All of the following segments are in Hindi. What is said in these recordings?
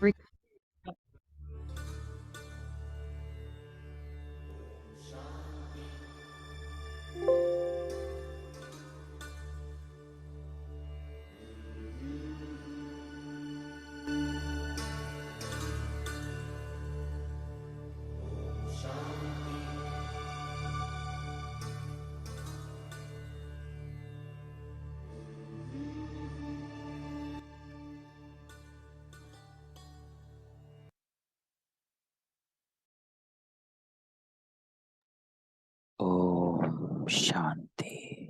Re- ओम शांति।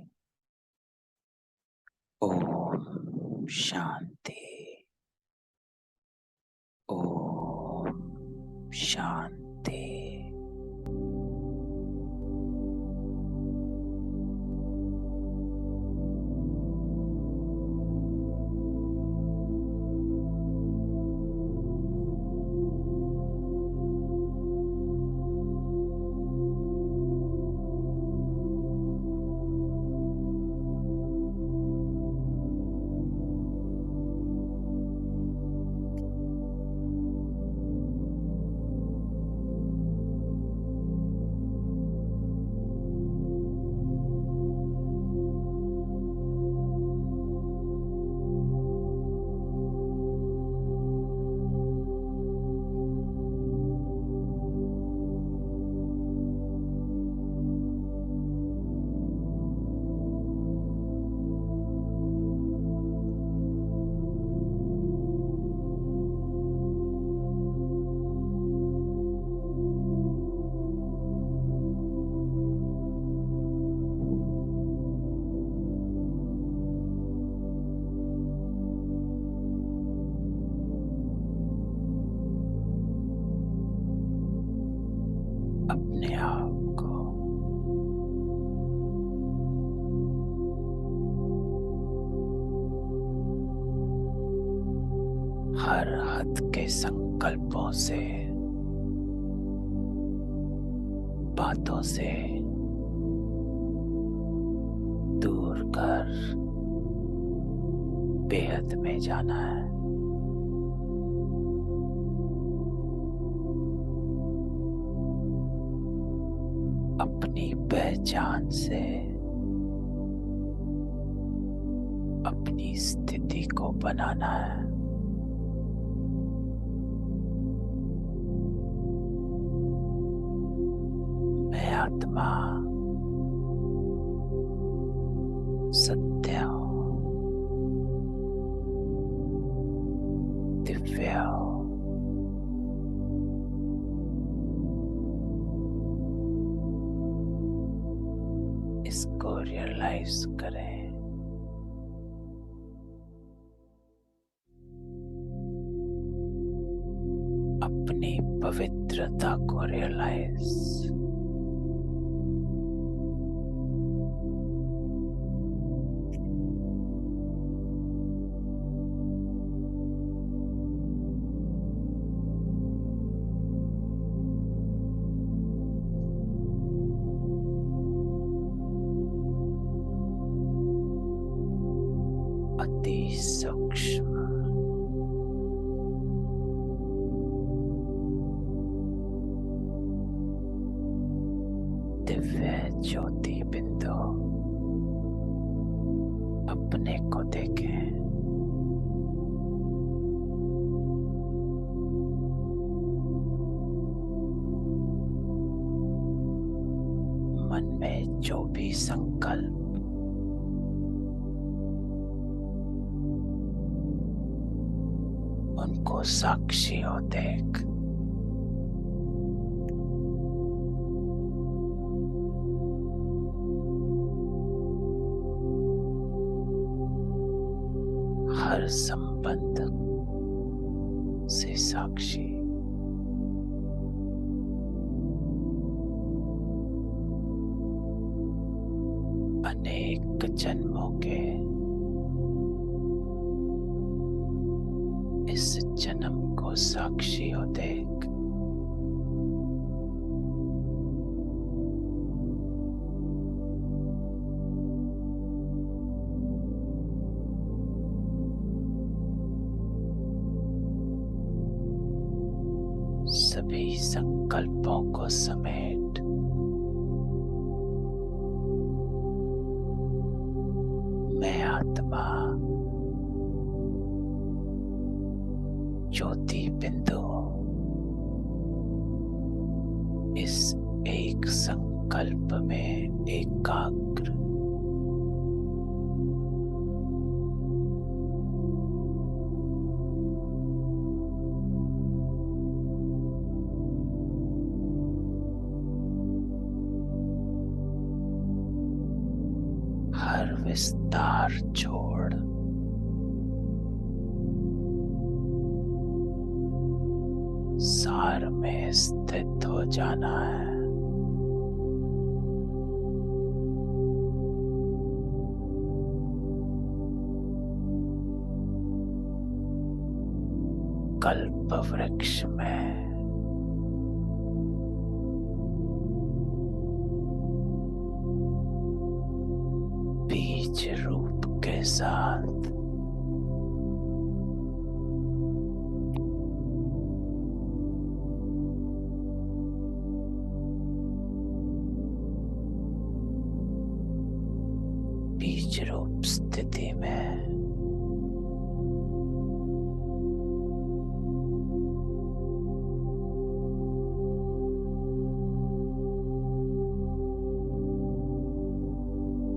ओम शांति। ओम शांति। अपने आप को हर हद के संकल्पों से, बातों से दूर कर बेहद में जाना है। अपनी पहचान से अपनी स्थिति को बनाना है। मैं आत्मा सत्य हूँ, दिव्य हूँ। इसको रियलाइज करें। अपनी पवित्रता को रियलाइज। अति सूक्ष्म दिव्य ज्योति बिंदु अपने को देखें। मन में जो भी संकल्प उनको साक्षी हो देख। हर संबंध से साक्षी। अनेक जन्मों के इस जन्म को साक्षी हो देख। सभी संकल्पों को समेट मैं आत्मा ज्योति बिंदु इस एक संकल्प में एकाग्र हर विस्तार छोड़ सार में स्थित हो जाना है। कल्प वृक्ष में बीज रूप के साथ बीज रूप स्थिति में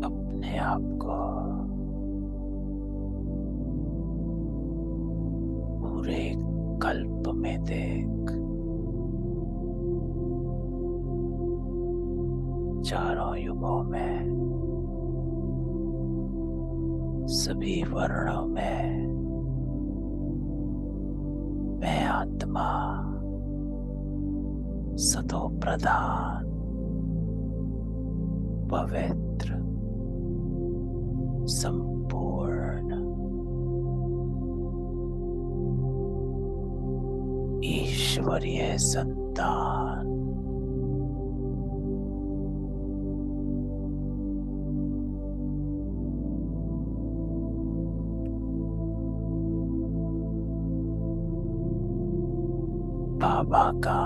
अपने आप को पूरे कल्प में देख। चारों युगों में सभी वर्णों में मैं आत्मा सतो प्रधान पवित्र संपूर्ण ईश्वरीय संतान बाबा का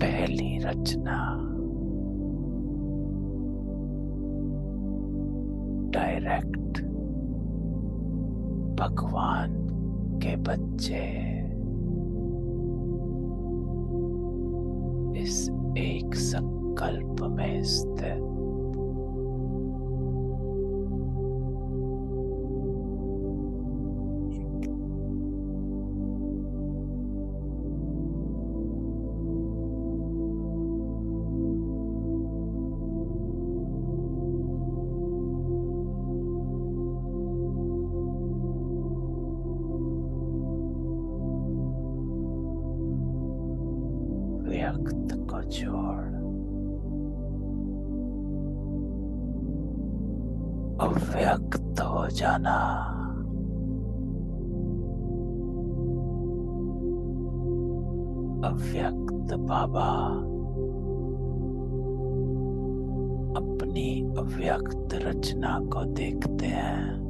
पहली रचना डायरेक्ट भगवान के बच्चे इस एक संकल्प में स्थित व्यक्त को छोड़ अव्यक्त हो जाना। अव्यक्त बाबा अपनी अव्यक्त रचना को देखते हैं।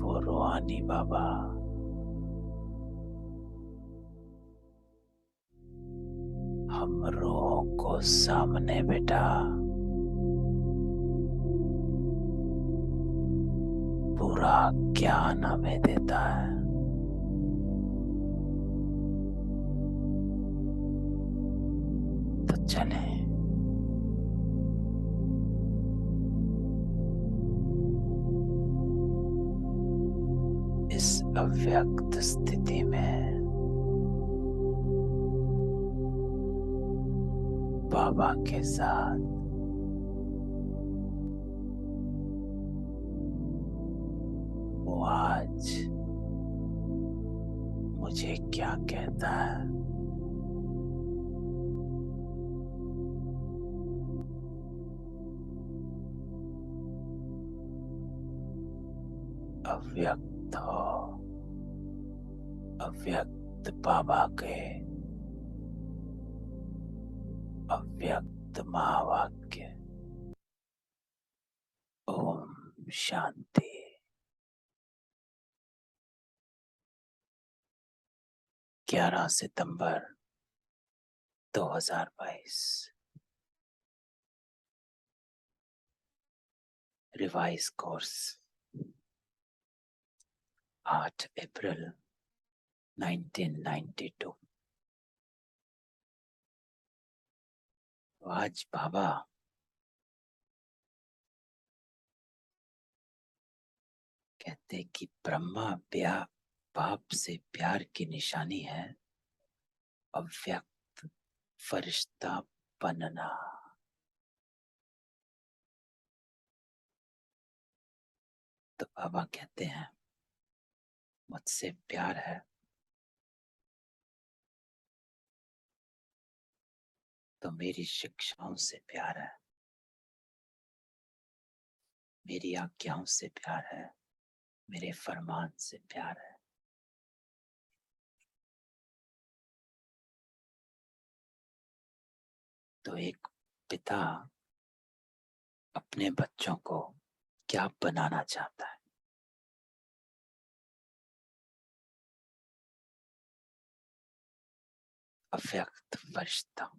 वो रूहानी बाबा हम रूहों को सामने बिठा पूरा ज्ञान हमें देता है। तो चले इस अव्यक्त स्थिति में बाबा के साथ वो आज मुझे क्या कहता है। अव्यक्त हो, अव्यक्त बाबा के अव्यक्त महावाक्य। ओम शांति। 11 सितंबर 2022। रिवाइज कोर्स 8 अप्रैल 1992। आज बाबा कहते कि ब्रह्मा बाप से प्यार की निशानी है अव्यक्त फरिश्ता बनना। तो बाबा कहते हैं मुझसे प्यार है तो मेरी शिक्षाओं से प्यार है, मेरी आज्ञाओं से प्यार है, मेरे फरमान से प्यार है। तो एक पिता अपने बच्चों को क्या बनाना चाहता है? अव्यक्त फरिश्ता।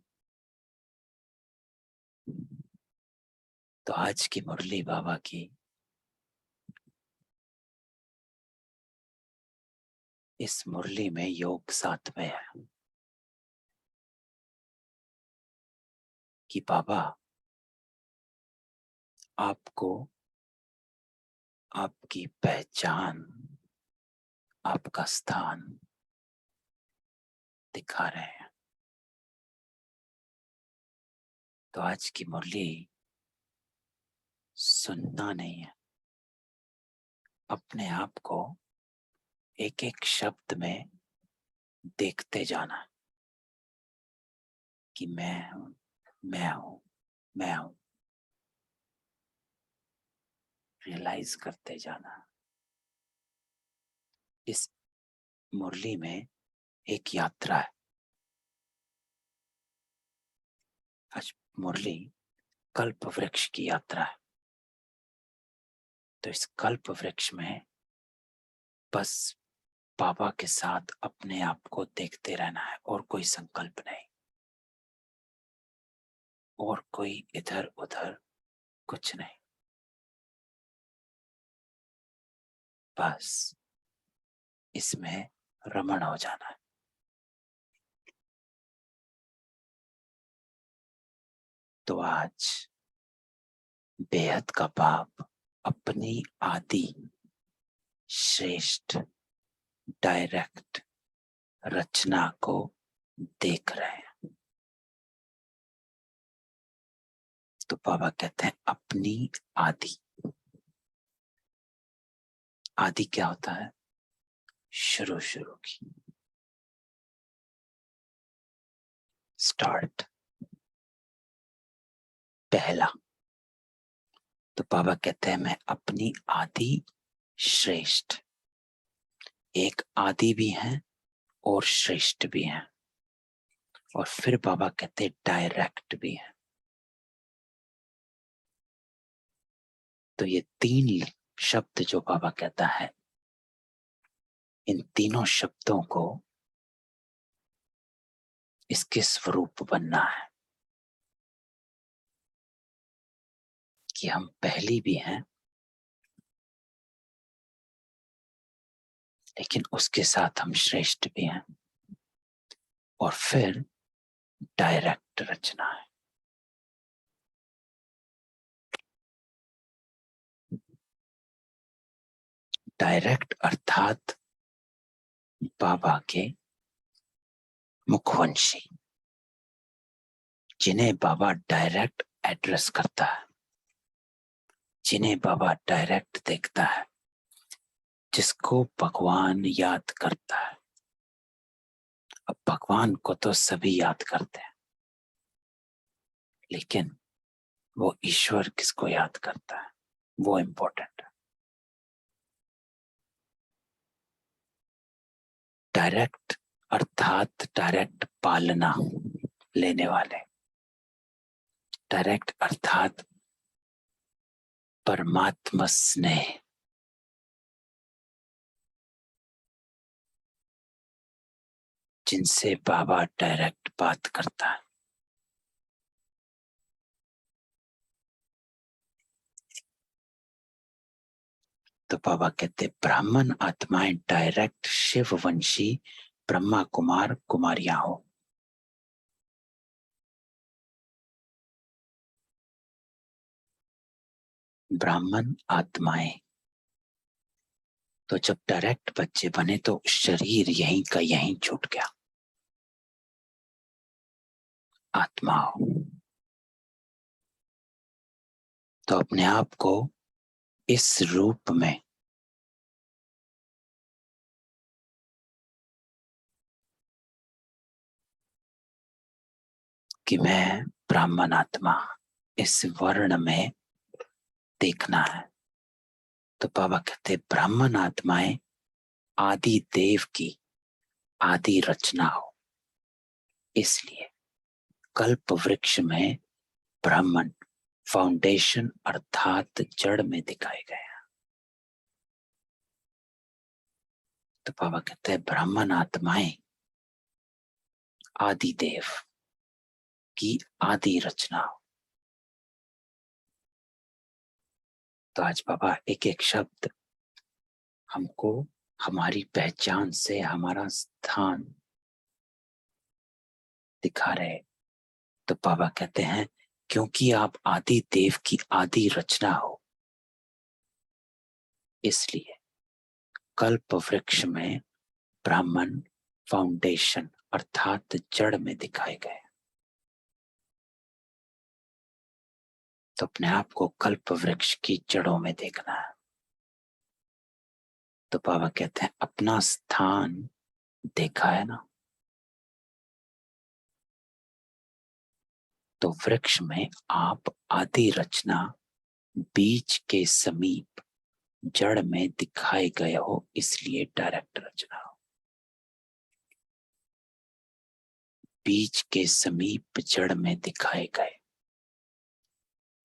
तो आज की मुरली बाबा की इस मुरली में योग साथ में है कि बाबा आपको आपकी पहचान, आपका स्थान दिखा रहे हैं। तो आज की मुरली सुनना नहीं है, अपने आप को एक एक शब्द में देखते जाना है कि मैं हूं, मैं हूं, मैं हूं। रियलाइज करते जाना। इस मुरली में एक यात्रा है। आज मुरली कल्प वृक्ष की यात्रा है। तो इस कल्प वृक्ष में बस बाबा के साथ अपने आप को देखते रहना है और कोई संकल्प नहीं, और कोई इधर उधर कुछ नहीं। बस इसमें रमण हो जाना है। तो आज बेहद का बाप अपनी आदि श्रेष्ठ डायरेक्ट रचना को देख रहे हैं। तो बाबा कहते हैं अपनी आदि। आदि क्या होता है? शुरू की, स्टार्ट, पहला। तो बाबा कहते हैं मैं अपनी आदि श्रेष्ठ, एक आदि भी हैं और श्रेष्ठ भी हैं, और फिर बाबा कहते हैं डायरेक्ट भी हैं। तो ये तीन शब्द जो बाबा कहता है, इन तीनों शब्दों को इसके स्वरूप बनना है कि हम पहली भी हैं लेकिन उसके साथ हम श्रेष्ठ भी हैं, और फिर डायरेक्ट रचना है। डायरेक्ट अर्थात बाबा के मुखवंशी, जिन्हें बाबा डायरेक्ट एड्रेस करता है, जिन्हें बाबा डायरेक्ट देखता है, जिसको भगवान याद करता है। अब भगवान को तो सभी याद करते हैं, लेकिन वो ईश्वर किसको याद करता है, वो इंपॉर्टेंट है। डायरेक्ट अर्थात डायरेक्ट पालना लेने वाले, डायरेक्ट अर्थात परमात्मा स्नेह, जिनसे बाबा डायरेक्ट बात करता है। तो बाबा कहते ब्राह्मण आत्माएं डायरेक्ट शिववंशी ब्रह्मा कुमार कुमारियां हो। ब्राह्मण आत्माएं, तो जब डायरेक्ट बच्चे बने तो शरीर यहीं का यहीं छूट गया, आत्मा हो। तो अपने आप को इस रूप में कि मैं ब्राह्मण आत्मा इस वर्ण में देखना है। तो बाबा कहते ब्राह्मण आत्माएं आदि देव की आदि रचना हो, इसलिए कल्प वृक्ष में ब्राह्मण फाउंडेशन अर्थात जड़ में दिखाए गए हैं। तो बाबा कहते हैं ब्राह्मण आत्माएं आदि देव की आदि रचना हो। तो आज बाबा एक एक शब्द हमको हमारी पहचान से हमारा स्थान दिखा रहे। तो बाबा कहते हैं क्योंकि आप आदि देव की आदि रचना हो, इसलिए कल्प वृक्ष में ब्राह्मण फाउंडेशन अर्थात जड़ में दिखाए गए। तो अपने आप को कल्प वृक्ष की जड़ों में देखना है। तो बाबा कहते हैं अपना स्थान देखा है ना, तो वृक्ष में आप आदि रचना बीज के समीप जड़ में दिखाए गए हो, इसलिए डायरेक्ट रचना हो। बीज के समीप जड़ में दिखाए गए।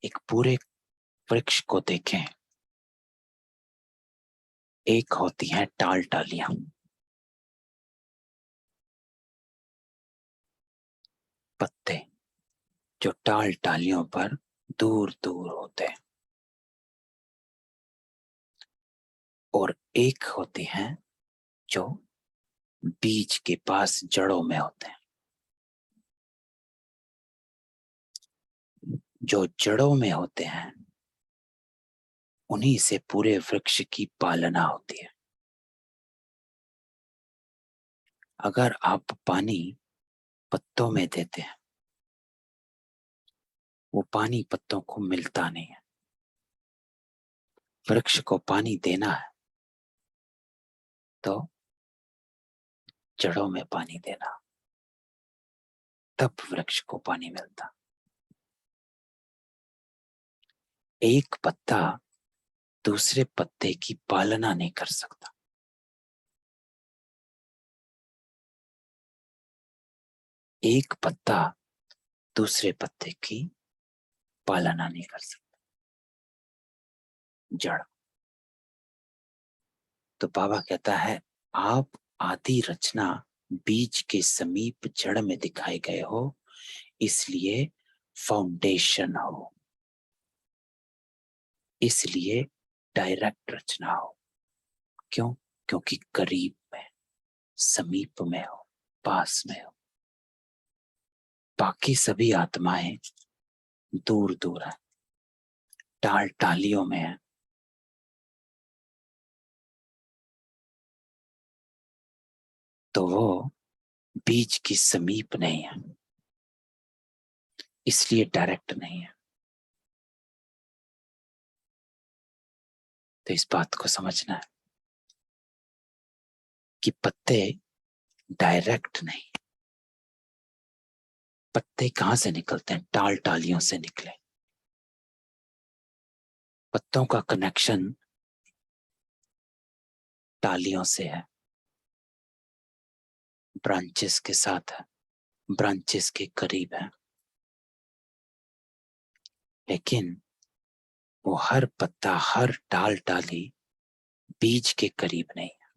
एक पूरे वृक्ष को देखें, एक होती हैं टाल टालियां, पत्ते जो टाल टालियों पर दूर दूर होते हैं, और एक होती हैं जो बीज के पास जड़ों में होते हैं। जो जड़ों में होते हैं उन्हीं से पूरे वृक्ष की पालना होती है। अगर आप पानी पत्तों में देते हैं, वो पानी पत्तों को मिलता नहीं है। वृक्ष को पानी देना है तो जड़ों में पानी देना, तब वृक्ष को पानी मिलता। एक पत्ता दूसरे पत्ते की पालना नहीं कर सकता। एक पत्ता दूसरे पत्ते की पालना नहीं कर सकता, जड़। तो बाबा कहता है आप आदि रचना बीज के समीप जड़ में दिखाए गए हो, इसलिए फाउंडेशन हो, इसलिए डायरेक्ट रचना हो। क्यों? क्योंकि करीब में, समीप में हो, पास में हो। बाकी सभी आत्माएं दूर दूर है, टाल टालियों में है। तो वो बीज की समीप नहीं है, इसलिए डायरेक्ट नहीं है। तो इस बात को समझना है कि पत्ते डायरेक्ट नहीं, पत्ते कहां से निकलते हैं? टाल टालियों से निकले। पत्तों का कनेक्शन टालियों से है, ब्रांचेस के साथ है, ब्रांचेस के करीब है। लेकिन वो हर पत्ता, हर डाल डाली बीज के करीब नहीं है।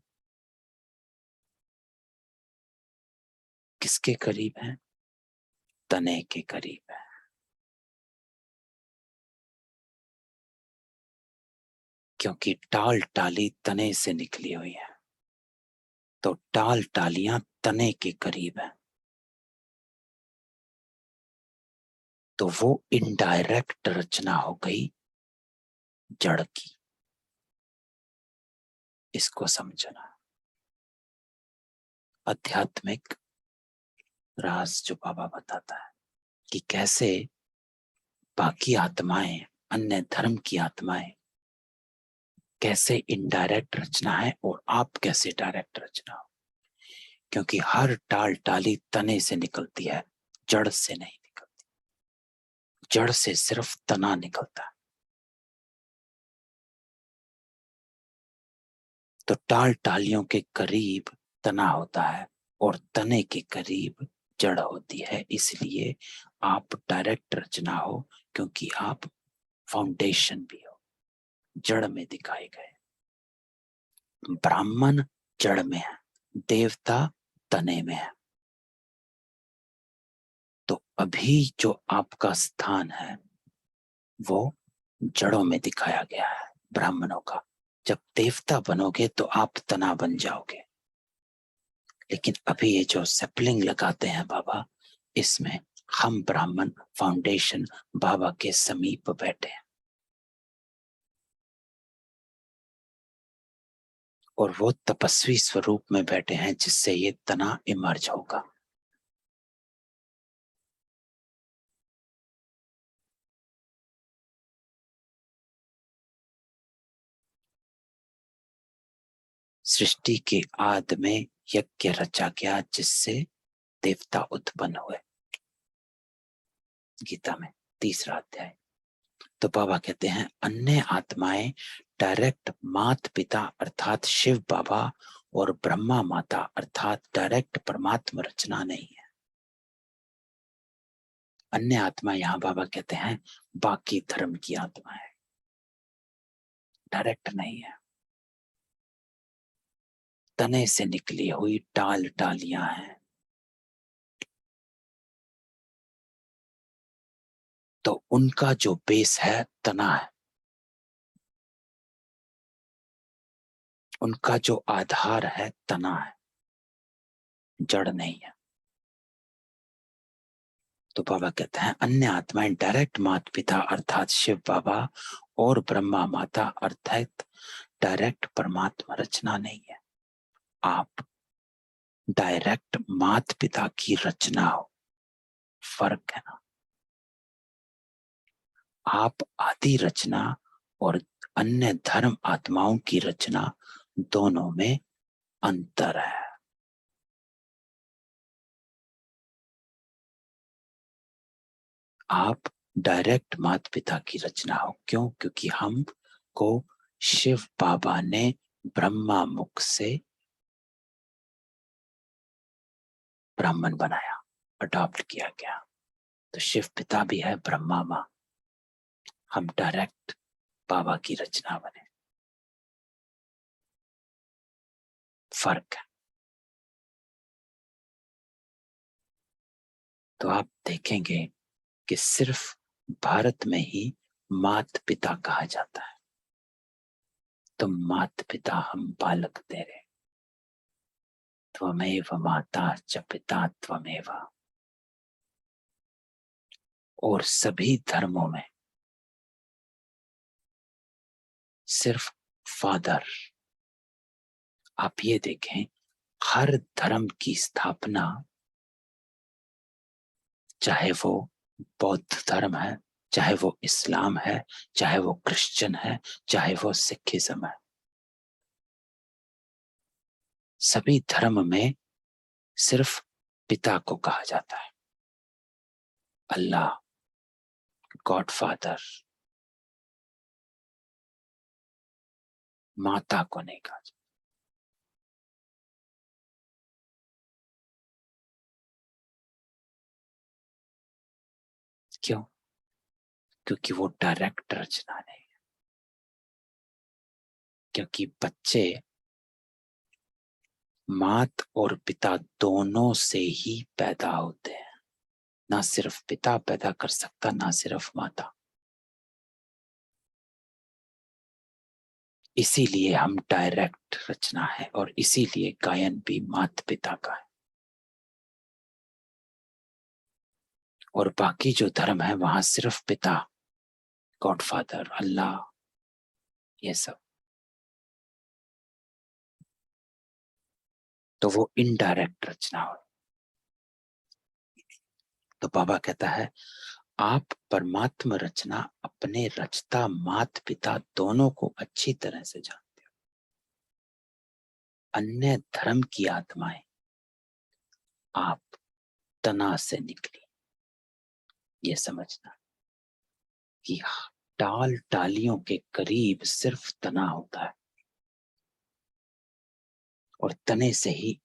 किसके करीब है? तने के करीब है। क्योंकि टाल टाली तने से निकली हुई है, तो टाल टालियां तने के करीब है, तो वो इनडायरेक्ट रचना हो गई जड़ की। इसको समझना आध्यात्मिक राज जो बाबा बताता है कि कैसे बाकी आत्माएं, अन्य धर्म की आत्माएं कैसे इनडायरेक्ट रचना है और आप कैसे डायरेक्ट रचना हो। क्योंकि हर टाल टाली तने से निकलती है, जड़ से नहीं निकलती। जड़ से सिर्फ तना निकलता है। तो टाल टालियों के करीब तना होता है और तने के करीब जड़ होती है। इसलिए आप डायरेक्ट रचना हो, क्योंकि आप फाउंडेशन भी हो, जड़ में दिखाए गए। ब्राह्मण जड़ में है, देवता तने में है। तो अभी जो आपका स्थान है वो जड़ों में दिखाया गया है ब्राह्मणों का। जब देवता बनोगे तो आप तना बन जाओगे। लेकिन अभी ये जो सेपलिंग लगाते हैं बाबा, इसमें हम ब्राह्मण फाउंडेशन बाबा के समीप बैठे हैं, और वो तपस्वी स्वरूप में बैठे हैं जिससे ये तना इमर्ज होगा। सृष्टि के आदि में यज्ञ रचा गया जिससे देवता उत्पन्न हुए। गीता में 3रा अध्याय। तो बाबा कहते हैं अन्य आत्माएं डायरेक्ट मात पिता अर्थात शिव बाबा और ब्रह्मा माता अर्थात डायरेक्ट परमात्मा रचना नहीं है। अन्य आत्मा यहां बाबा कहते हैं बाकी धर्म की आत्मा है, डायरेक्ट नहीं है। तने से निकली हुई टाल टालियां हैं। तो उनका जो बेस है तना है, उनका जो आधार है तना है, जड़ नहीं है। तो बाबा कहते हैं अन्य आत्माएं डायरेक्ट माता पिता अर्थात शिव बाबा और ब्रह्मा माता अर्थात डायरेक्ट परमात्मा रचना नहीं है। आप डायरेक्ट माता पिता की रचना हो। फर्क है ना। आप आदि रचना और अन्य धर्म आत्माओं की रचना, दोनों में अंतर है। आप डायरेक्ट माता पिता की रचना हो। क्यों? क्योंकि हम को शिव बाबा ने ब्रह्मा मुख से ब्राह्मण बनाया, अडॉप्ट किया गया। तो शिव पिता भी है, ब्रह्मा माँ। हम डायरेक्ट बाबा की रचना बने। फर्क है। तो आप देखेंगे कि सिर्फ भारत में ही मात पिता कहा जाता है। तो मात पिता हम बालक तेरे, त्वमेव माता च पिता त्वमेव। और सभी धर्मों में सिर्फ फादर। आप ये देखें, हर धर्म की स्थापना, चाहे वो बौद्ध धर्म है, चाहे वो इस्लाम है, चाहे वो क्रिश्चियन है, चाहे वो सिखिज्म है, सभी धर्म में सिर्फ पिता को कहा जाता है, अल्लाह, गॉड फादर। माता को नहीं कहा जाता। क्यों? क्योंकि वो डायरेक्ट रचना नहीं है। क्योंकि बच्चे मात और पिता दोनों से ही पैदा होते हैं। ना सिर्फ पिता पैदा कर सकता, ना सिर्फ माता। इसीलिए हम डायरेक्ट रचना है और इसीलिए गायन भी मात पिता का है। और बाकी जो धर्म है वहां सिर्फ पिता, गॉडफादर, अल्लाह, ये सब। तो वो इनडायरेक्ट रचना हो। तो बाबा कहता है आप परमात्मा रचना अपने रचता मात पिता दोनों को अच्छी तरह से जानते हो। अन्य धर्म की आत्माएं आप तना से निकली, ये समझना कि टाल टालियों के करीब सिर्फ तना होता है और तने से ही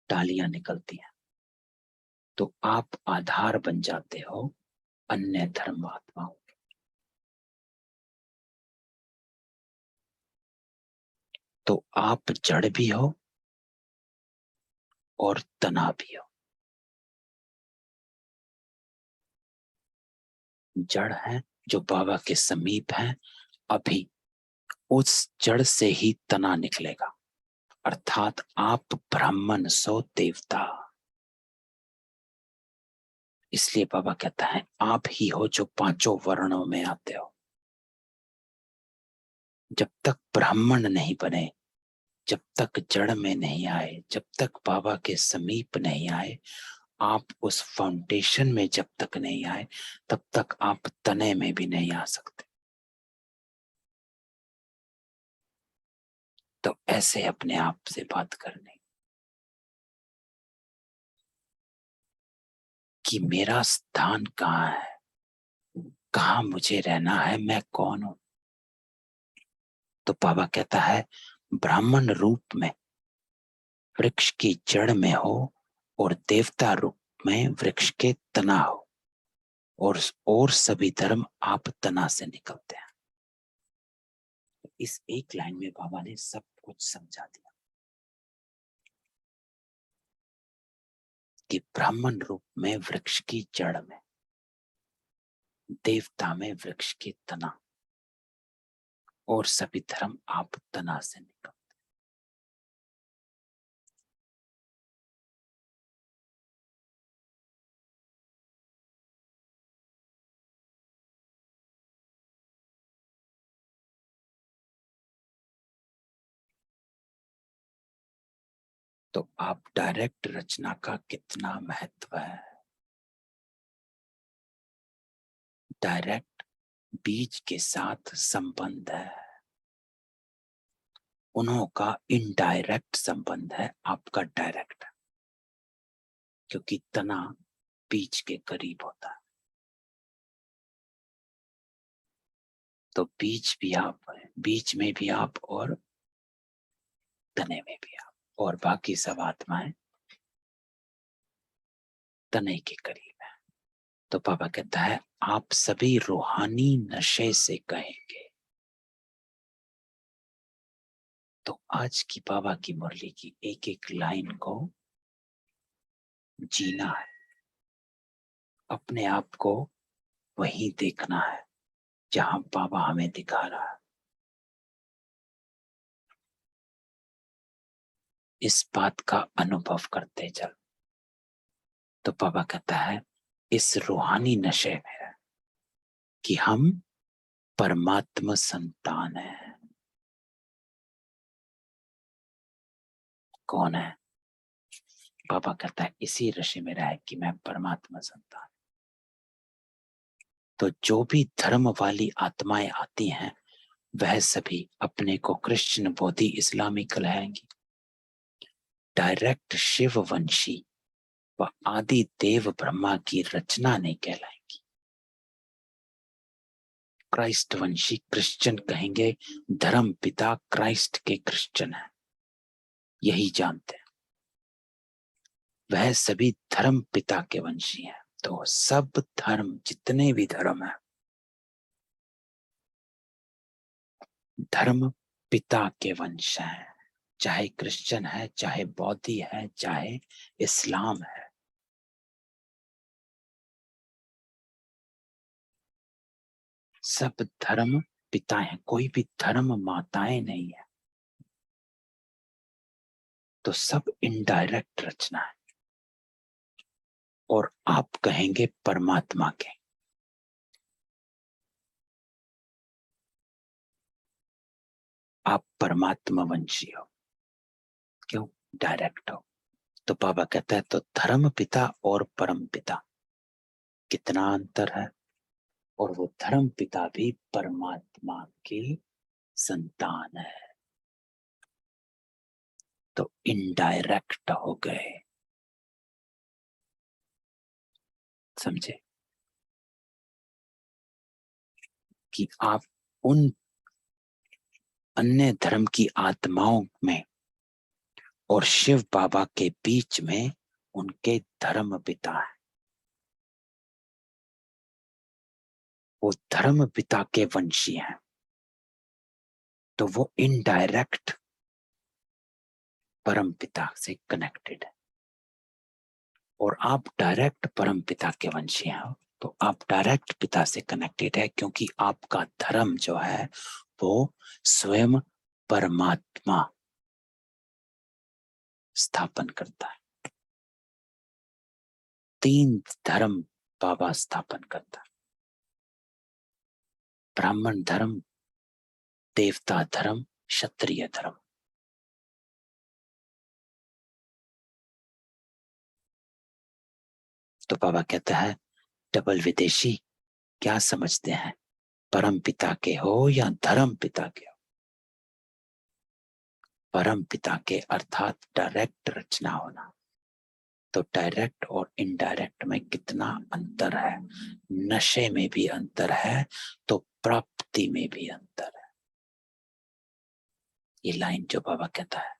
टालियां निकलती हैं। तो आप आधार बन जाते हो अन्य धर्म आत्माओं के। तो आप जड़ भी हो और तना भी हो। जड़ है जो बाबा के समीप है, अभी उस जड़ से ही तना निकलेगा। अर्थात आप ब्राह्मण सो देवता। इसलिए बाबा कहता है आप ही हो जो पांचों वर्णों में आते हो। जब तक ब्राह्मण नहीं बने, जब तक जड़ में नहीं आए, जब तक बाबा के समीप नहीं आए, आप उस फाउंडेशन में जब तक नहीं आए, तब तक आप तने में भी नहीं आ सकते। तो ऐसे अपने आप से बात करने कि मेरा स्थान कहाँ है, कहाँ मुझे रहना है, मैं कौन हूं। तो बाबा कहता है ब्राह्मण रूप में वृक्ष की जड़ में हो और देवता रूप में वृक्ष के तना हो, और सभी धर्म आप तना से निकलते हैं। इस एक लाइन में बाबा ने सब कुछ समझा दिया कि ब्राह्मण रूप में वृक्ष की जड़ में, देवता में वृक्ष की तना, और सभी धर्म आप तना से निकलते। तो आप डायरेक्ट रचना का कितना महत्व है। डायरेक्ट बीज के साथ संबंध है, उन्हों का इनडायरेक्ट संबंध है, आपका डायरेक्ट है। क्योंकि तना बीज के करीब होता है। तो बीज भी आप है, बीज में भी आप और तने में भी आप, और बाकी सब आत्माएं तने के करीब है। तो बाबा कहता है आप सभी रूहानी नशे से कहेंगे। तो आज की बाबा की मुरली की एक एक लाइन को जीना है, अपने आप को वहीं देखना है जहां बाबा हमें दिखा रहा है। इस बात का अनुभव करते चल। तो बाबा कहता है इस रूहानी नशे में है कि हम परमात्मा संतान है। कौन है? बाबा कहता है इसी नशे में रहे कि मैं परमात्मा संतान। तो जो भी धर्म वाली आत्माएं आती हैं वह सभी अपने को कृष्ण, बोधि, इस्लामी कहलाएंगी। डायरेक्ट शिव वंशी व आदि देव ब्रह्मा की रचना नहीं कहलाएंगी। क्राइस्ट वंशी क्रिश्चियन कहेंगे, धर्म पिता क्राइस्ट के क्रिश्चियन है, यही जानते हैं। वह सभी धर्म पिता के वंशी हैं। तो सब धर्म, जितने भी धर्म है, धर्म पिता के वंश हैं, चाहे क्रिश्चियन है, चाहे बौद्धी है, चाहे इस्लाम है। सब धर्म पिता हैं, कोई भी धर्म माताएं नहीं है। तो सब इनडायरेक्ट रचना है। और आप कहेंगे परमात्मा के, आप परमात्मा वंशी हो, क्यों? डायरेक्ट हो। तो बाबा कहता है तो धर्म पिता और परम पिता, कितना अंतर है। और वो धर्म पिता भी परमात्मा की संतान है, तो इनडायरेक्ट हो गए। समझे कि आप उन अन्य धर्म की आत्माओं में और शिव बाबा के बीच में उनके धर्म पिता है। वो धर्म पिता के वंशी हैं, तो वो इनडायरेक्ट परम पिता से कनेक्टेड है। और आप डायरेक्ट परम पिता के वंशी हैं, तो आप डायरेक्ट पिता से कनेक्टेड है, क्योंकि आपका धर्म जो है वो स्वयं परमात्मा स्थापन करता है। 3 धर्म बाबा स्थापन करता है, ब्राह्मण धर्म, देवता धर्म, क्षत्रिय धर्म। तो बाबा कहता है डबल विदेशी, क्या समझते हैं, परम पिता के हो या धर्म पिता के हो? परम पिता के अर्थात डायरेक्ट रचना होना। तो डायरेक्ट और इनडायरेक्ट में कितना अंतर है। नशे में भी अंतर है, तो प्राप्ति में भी अंतर है। ये लाइन जो बाबा कहता है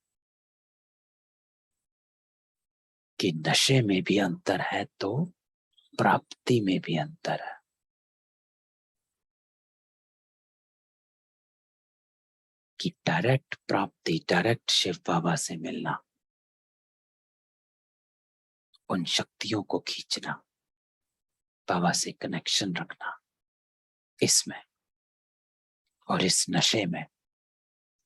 कि नशे में भी अंतर है, तो प्राप्ति में भी अंतर है। कि डायरेक्ट प्राप्ति, डायरेक्ट शिव बाबा से मिलना, उन शक्तियों को खींचना, बाबा से कनेक्शन रखना, इसमें और इस नशे में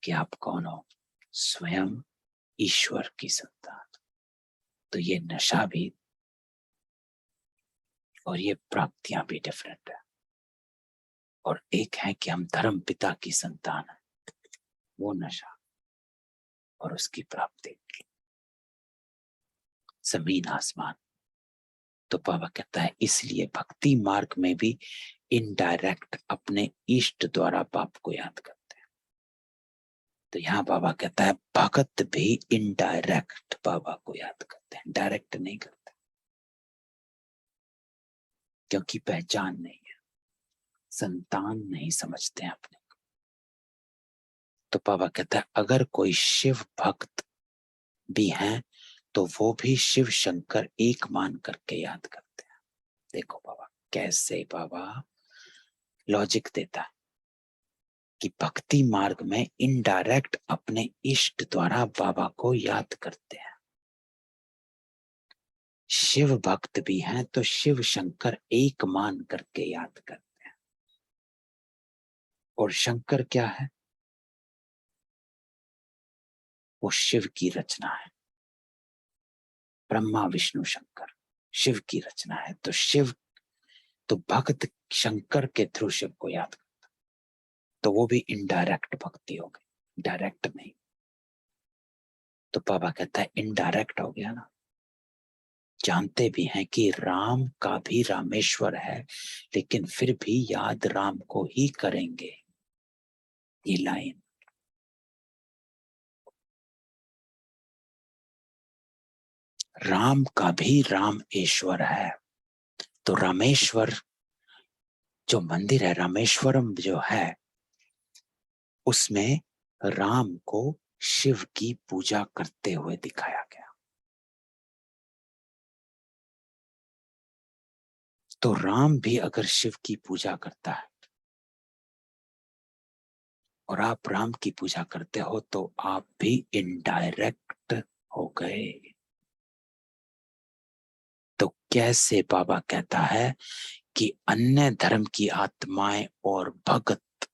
कि आप कौन हो, स्वयं ईश्वर की संतान। तो ये नशा भी और ये प्राप्तियां भी डिफरेंट है। और एक है कि हम धर्म पिता की संतान है, वो नशा और उसकी प्राप्ति, जमीन आसमान। तो बाबा कहता है इसलिए भक्ति मार्ग में भी इनडायरेक्ट अपने इष्ट द्वारा बाप को याद करते हैं। तो यहाँ बाबा कहता है भगत भी इनडायरेक्ट बाबा को याद करते हैं, डायरेक्ट नहीं करते, क्योंकि पहचान नहीं है, संतान नहीं समझते हैं अपने को। तो बाबा कहता है अगर कोई शिव भक्त भी हैं तो वो भी शिव शंकर एक मान करके याद करते हैं। देखो बाबा कैसे बाबा लॉजिक देता है कि भक्ति मार्ग में इनडायरेक्ट अपने इष्ट द्वारा बाबा को याद करते हैं। शिव भक्त भी हैं तो शिव शंकर एक मान करके याद करते हैं। और शंकर क्या है? वो शिव की रचना है। ब्रह्मा विष्णु शंकर शिव की रचना है। तो शिव, तो भक्त शंकर के थ्रू शिव को याद करता, तो वो भी इनडायरेक्ट भक्ति हो गई, डायरेक्ट नहीं। तो बाबा कहता है इनडायरेक्ट हो गया ना। जानते भी हैं कि राम का भी रामेश्वर है, लेकिन फिर भी याद राम को ही करेंगे। ये लाइन राम का भी रामेश्वर है। तो रामेश्वर जो मंदिर है, रामेश्वरम जो है, उसमें राम को शिव की पूजा करते हुए दिखाया गया। तो राम भी अगर शिव की पूजा करता है और आप राम की पूजा करते हो तो आप भी इनडायरेक्ट हो गए। तो कैसे बाबा कहता है कि अन्य धर्म की आत्माएं और भगत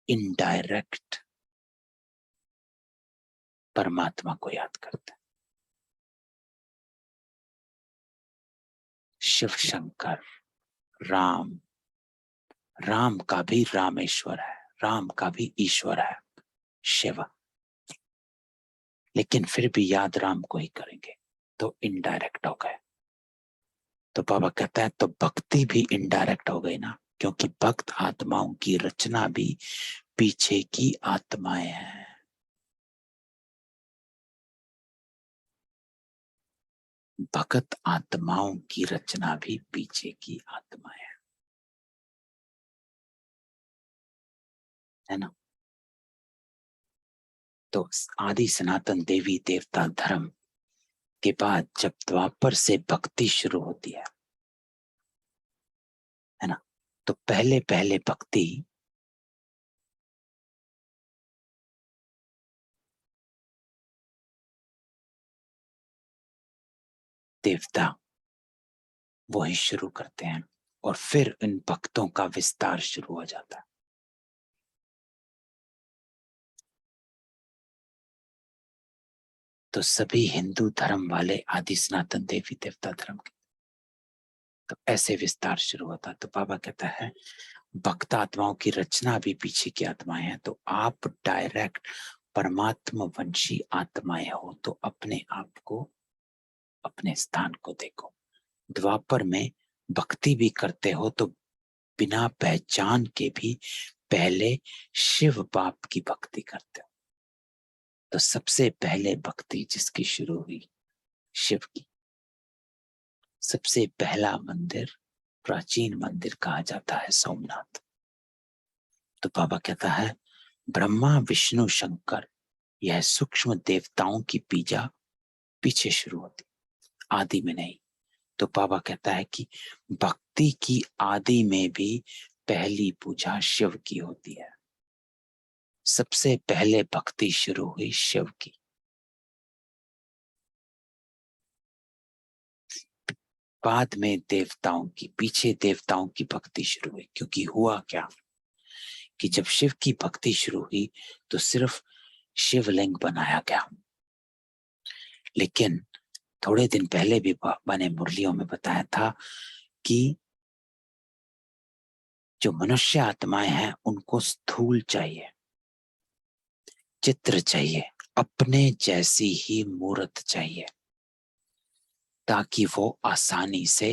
इनडायरेक्ट परमात्मा को याद करते हैं। शिव शंकर, राम, राम का भी रामेश्वर है, राम का भी ईश्वर है शिव, लेकिन फिर भी याद राम को ही करेंगे तो इनडायरेक्ट हो गए। तो बाबा कहता है तो भक्ति भी इनडायरेक्ट हो गई ना, क्योंकि भक्त आत्माओं की रचना भी पीछे की आत्माएं हैं। भगत आत्माओं की रचना भी पीछे की आत्माएं है ना। तो आदि सनातन देवी देवता धर्म के बाद जब द्वापर से भक्ति शुरू होती है ना, तो पहले पहले भक्ति देवता वही शुरू करते हैं और फिर इन भक्तों का विस्तार शुरू हो जाता है। तो सभी हिंदू धर्म वाले आदि सनातन देवी देवता धर्म के, तो ऐसे विस्तार शुरू होता है। तो बाबा कहता है भक्त आत्माओं की रचना भी पीछे की आत्माएं हैं, तो आप डायरेक्ट परमात्मा वंशी आत्माएं हो, तो अपने आप को, अपने स्थान को देखो। द्वापर में भक्ति भी करते हो तो बिना पहचान के भी पहले शिव बाप की भक्ति करते हो। तो सबसे पहले भक्ति जिसकी शुरू हुई शिव की, सबसे पहला मंदिर, प्राचीन मंदिर कहा जाता है सोमनाथ। तो बाबा कहता है ब्रह्मा विष्णु शंकर यह सूक्ष्म देवताओं की पूजा पीछे शुरू होती, आदि में नहीं। तो बाबा कहता है कि भक्ति की आदि में भी पहली पूजा शिव की होती है। सबसे पहले भक्ति शुरू हुई शिव की, बाद में देवताओं की, पीछे देवताओं की भक्ति शुरू हुई। क्योंकि हुआ क्या कि जब शिव की भक्ति शुरू हुई तो सिर्फ शिवलिंग बनाया गया, लेकिन थोड़े दिन पहले भी बाबा ने मुरलियों में बताया था कि जो मनुष्य आत्माएं हैं उनको स्थूल चाहिए, चित्र चाहिए, अपने जैसी ही मूर्त चाहिए, ताकि वो आसानी से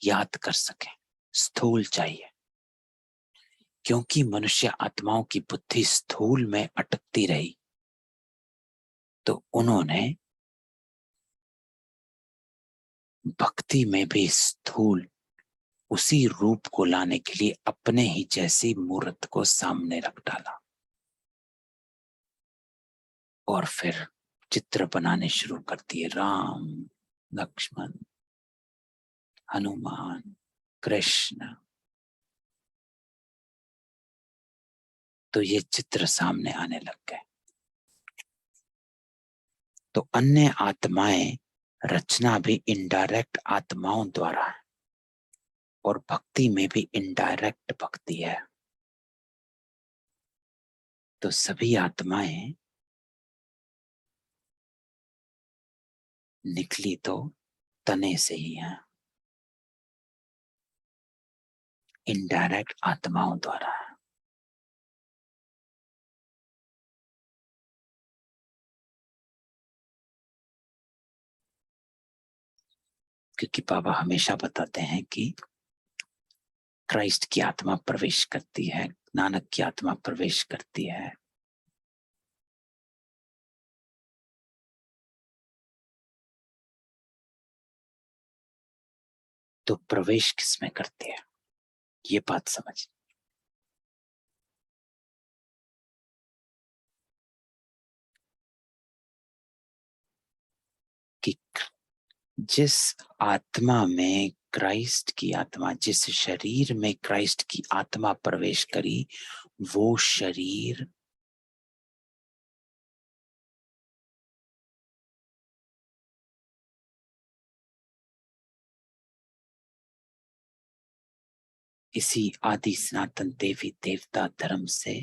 याद कर सके। स्थूल चाहिए, क्योंकि मनुष्य आत्माओं की बुद्धि स्थूल में अटकती रही, तो उन्होंने भक्ति में भी स्थूल उसी रूप को लाने के लिए अपने ही जैसी मूर्त को सामने रख डाला और फिर चित्र बनाने शुरू कर दिए। राम, लक्ष्मण, हनुमान, कृष्ण। तो ये चित्र सामने आने लग गए। तो अन्य आत्माएं रचना भी इनडायरेक्ट आत्माओं द्वारा है और भक्ति में भी इनडायरेक्ट भक्ति है। तो सभी आत्माएं निकली तो तने से ही है, इनडायरेक्ट आत्माओं द्वारा है। क्योंकि बाबा हमेशा बताते हैं कि क्राइस्ट की आत्मा प्रवेश करती है, नानक की आत्मा प्रवेश करती है, तो प्रवेश किसमें करती है, ये बात समझ। कि जिस आत्मा में क्राइस्ट की आत्मा, जिस शरीर में क्राइस्ट की आत्मा प्रवेश करी, वो शरीर इसी आदि सनातन देवी देवता धर्म से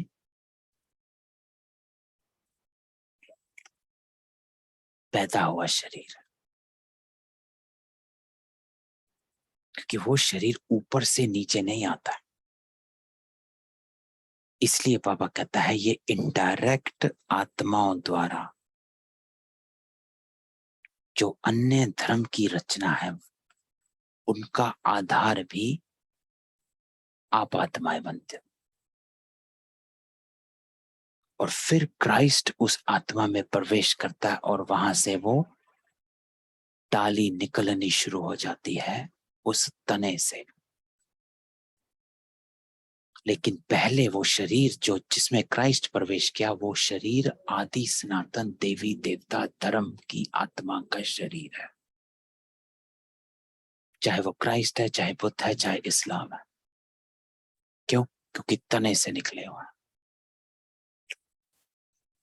पैदा हुआ शरीर, क्योंकि वो शरीर ऊपर से नीचे नहीं आता। इसलिए बाबा कहता है ये इनडायरेक्ट आत्माओं द्वारा जो अन्य धर्म की रचना है, उनका आधार भी आप आत्माएं बनते हो। और फिर क्राइस्ट उस आत्मा में प्रवेश करता है और वहां से वो डाली निकलनी शुरू हो जाती है उस तने से। लेकिन पहले वो शरीर जो जिसमें क्राइस्ट प्रवेश किया, वो शरीर आदि सनातन देवी देवता धर्म की आत्मा का शरीर है। चाहे वो क्राइस्ट है, चाहे बुद्ध है, चाहे इस्लाम है। क्यों? क्योंकि तने से निकले हुए हैं।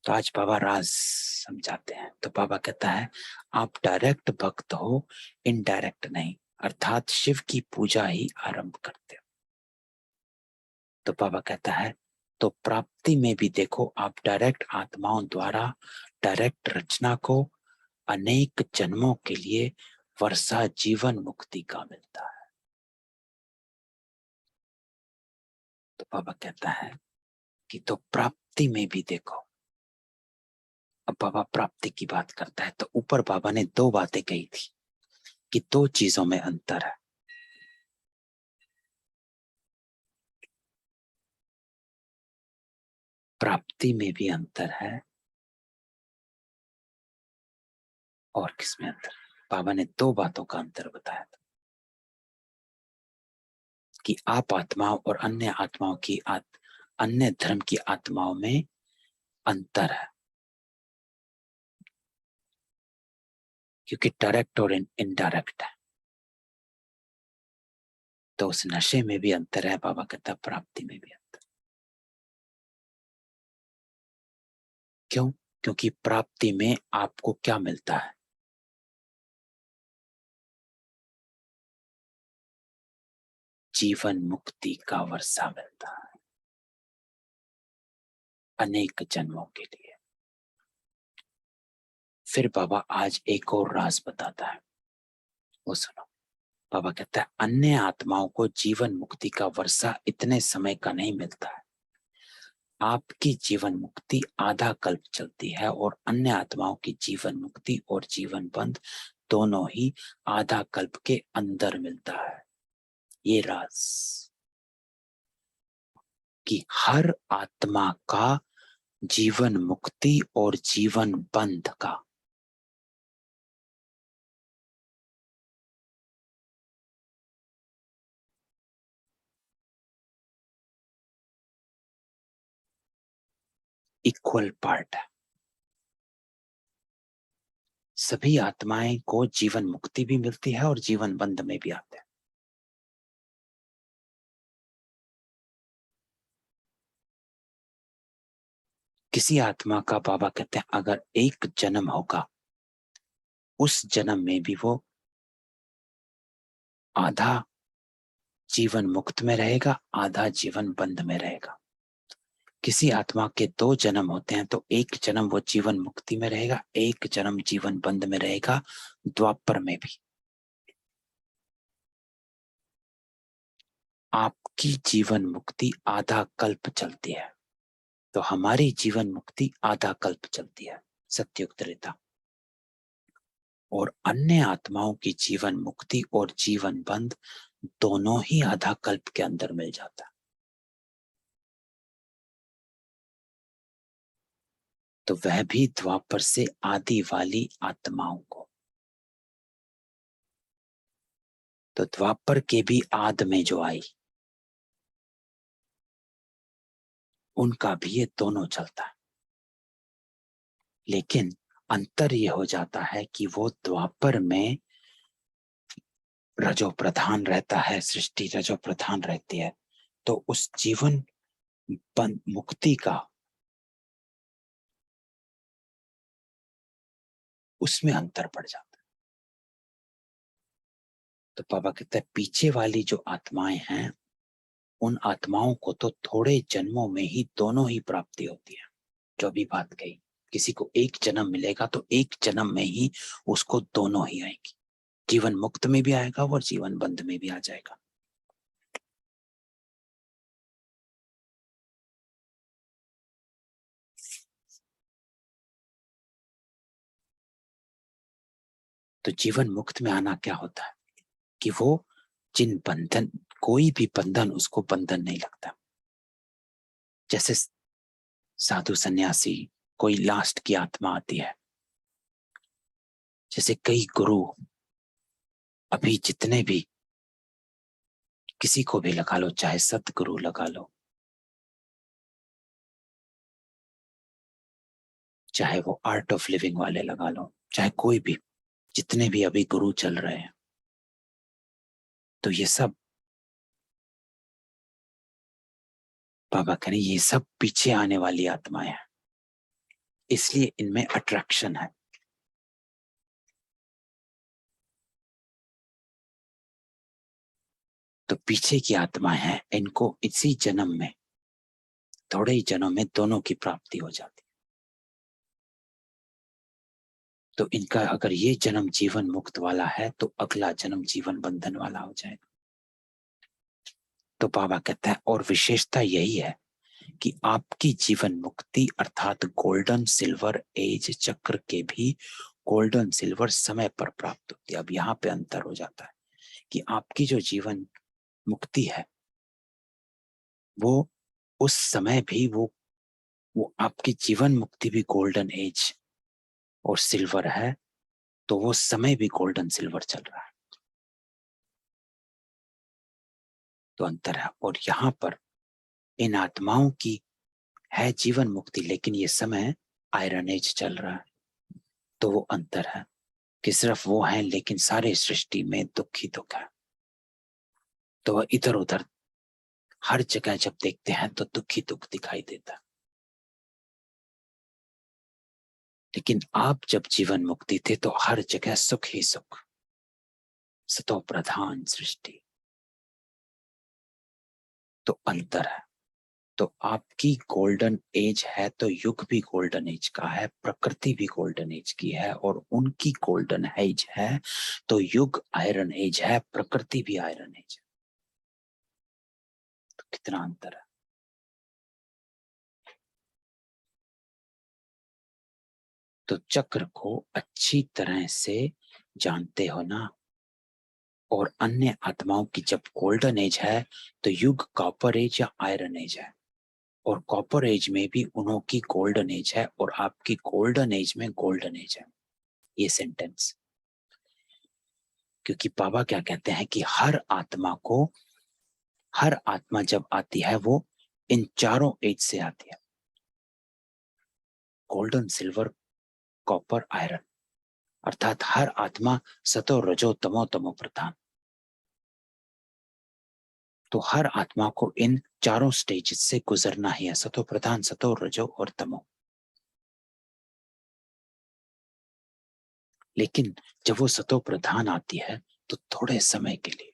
तो आज बाबा राज समझाते हैं। तो बाबा कहता है आप डायरेक्ट भक्त हो, इनडायरेक्ट नहीं, अर्थात शिव की पूजा ही आरंभ करते हो। तो बाबा कहता है तो प्राप्ति में भी देखो, आप डायरेक्ट आत्माओं द्वारा डायरेक्ट रचना को अनेक जन्मों के लिए वर्षा जीवन मुक्ति का मिलता है। तो बाबा कहता है कि तो प्राप्ति में भी देखो। अब बाबा प्राप्ति की बात करता है, तो ऊपर बाबा ने दो बातें कही थी कि दो चीजों में अंतर है। प्राप्ति में भी अंतर है और किसमें अंतर? बाबा ने दो बातों का अंतर बताया था कि आप आत्माओं और अन्य आत्माओं की अन्य धर्म की आत्माओं में अंतर है, क्योंकि डायरेक्ट और इनडायरेक्ट है। तो उस नशे में भी अंतर है। बाबा कहता प्राप्ति में भी अंतर। क्यों? क्योंकि प्राप्ति में आपको क्या मिलता है? जीवन मुक्ति का वर्षा मिलता है अनेक जन्मों के लिए। फिर बाबा आज एक और राज बताता है, वो सुनो। बाबा कहता है अन्य आत्माओं को जीवन मुक्ति का वर्षा इतने समय का नहीं मिलता है। आपकी जीवन मुक्ति आधा कल्प चलती है और अन्य आत्माओं की जीवन मुक्ति और जीवन बंध दोनों ही आधा कल्प के अंदर मिलता है। ये राज कि हर आत्मा का जीवन मुक्ति और जीवन बंध का इक्वल पार्ट है। सभी आत्माएं को जीवन मुक्ति भी मिलती है और जीवन बंध में भी आते हैं। किसी आत्मा का बाबा कहते हैं अगर एक जन्म होगा, उस जन्म में भी वो आधा जीवन मुक्त में रहेगा, आधा जीवन बंध में रहेगा। किसी आत्मा के दो जन्म होते हैं, तो एक जन्म वो जीवन मुक्ति में रहेगा, एक जन्म जीवन बंध में रहेगा। द्वापर में भी आपकी जीवन मुक्ति आधा कल्प चलती है, तो हमारी जीवन मुक्ति आधा कल्प चलती है, सत्युग त्रेता। और अन्य आत्माओं की जीवन मुक्ति और जीवन बंध दोनों ही आधा कल्प के अंदर मिल जाता है। तो वह भी द्वापर से आदि वाली आत्माओं को। तो द्वापर के भी आद में जो आई, उनका भी ये दोनों चलता है। लेकिन अंतर ये हो जाता है कि वो द्वापर में रजो प्रधान रहता है, सृष्टि रजो प्रधान रहती है, तो उस जीवन मुक्ति का उसमें अंतर पड़ जाता है। तो पापा कहते हैं पीछे वाली जो आत्माएं हैं, उन आत्माओं को तो थोड़े जन्मों में ही दोनों ही प्राप्ति होती है। जो भी बात कही, किसी को एक जन्म मिलेगा तो एक जन्म में ही उसको दोनों ही आएगी, जीवन मुक्त में भी आएगा और जीवन बंध में भी आ जाएगा। तो जीवन मुक्त में आना क्या होता है कि वो जिन बंधन, कोई भी बंधन उसको बंधन नहीं लगता। जैसे साधु सन्यासी, कोई लास्ट की आत्मा आती है, जैसे कई गुरु, अभी जितने भी, किसी को भी लगा लो, चाहे सतगुरु लगा लो, चाहे वो आर्ट ऑफ लिविंग वाले लगा लो, चाहे कोई भी, जितने भी अभी गुरु चल रहे हैं, तो ये सब बाबा करें, ये सब पीछे आने वाली आत्माएं हैं, इसलिए इनमें अट्रैक्शन है। तो पीछे की आत्माएं हैं, इनको इसी जन्म में, थोड़े ही जन्म में दोनों की प्राप्ति हो जाती है। तो इनका अगर ये जन्म जीवन मुक्त वाला है तो अगला जन्म जीवन बंधन वाला हो जाएगा। तो बाबा कहता है और विशेषता यही है कि आपकी जीवन मुक्ति अर्थात गोल्डन सिल्वर एज चक्र के भी गोल्डन सिल्वर समय पर प्राप्त होती है। अब यहाँ पे अंतर हो जाता है कि आपकी जो जीवन मुक्ति है वो उस समय भी वो आपकी जीवन मुक्ति भी गोल्डन एज और सिल्वर है, तो वो समय भी गोल्डन सिल्वर चल रहा है, तो अंतर है। और यहाँ पर इन आत्माओं की है जीवन मुक्ति, लेकिन ये समय आयरन एज चल रहा है, तो वो अंतर है कि सिर्फ वो है, लेकिन सारे सृष्टि में दुख ही दुख है। तो वह इधर उधर हर जगह जब देखते हैं तो दुख ही दुख दिखाई देता। लेकिन आप जब जीवन मुक्ति थे तो हर जगह सुख ही सुख, सतो प्रधान सृष्टि, तो अंतर है। तो आपकी गोल्डन एज है तो युग भी गोल्डन एज का है, प्रकृति भी गोल्डन एज की है, और उनकी गोल्डन एज है तो युग आयरन एज है, प्रकृति भी आयरन एज है। तो कितना अंतर है। तो चक्र को अच्छी तरह से जानते हो ना। और अन्य आत्माओं की जब गोल्डन एज है तो युग कॉपर एज या आयरन एज है, और कॉपर एज में भी उन्हों की गोल्डन एज है और आपकी गोल्डन एज में गोल्डन एज है। ये सेंटेंस, क्योंकि बाबा क्या कहते हैं कि हर आत्मा जब आती है वो इन चारों एज से आती है, गोल्डन सिल्वर कॉपर आयरन, अर्थात हर आत्मा सतो रजो तमो तमो प्रधान। तो हर आत्मा को इन चारों स्टेज से गुजरना ही है, सतो प्रधान, सतो रजो और तमो। लेकिन जब वो सतो प्रधान आती है तो थोड़े समय के लिए,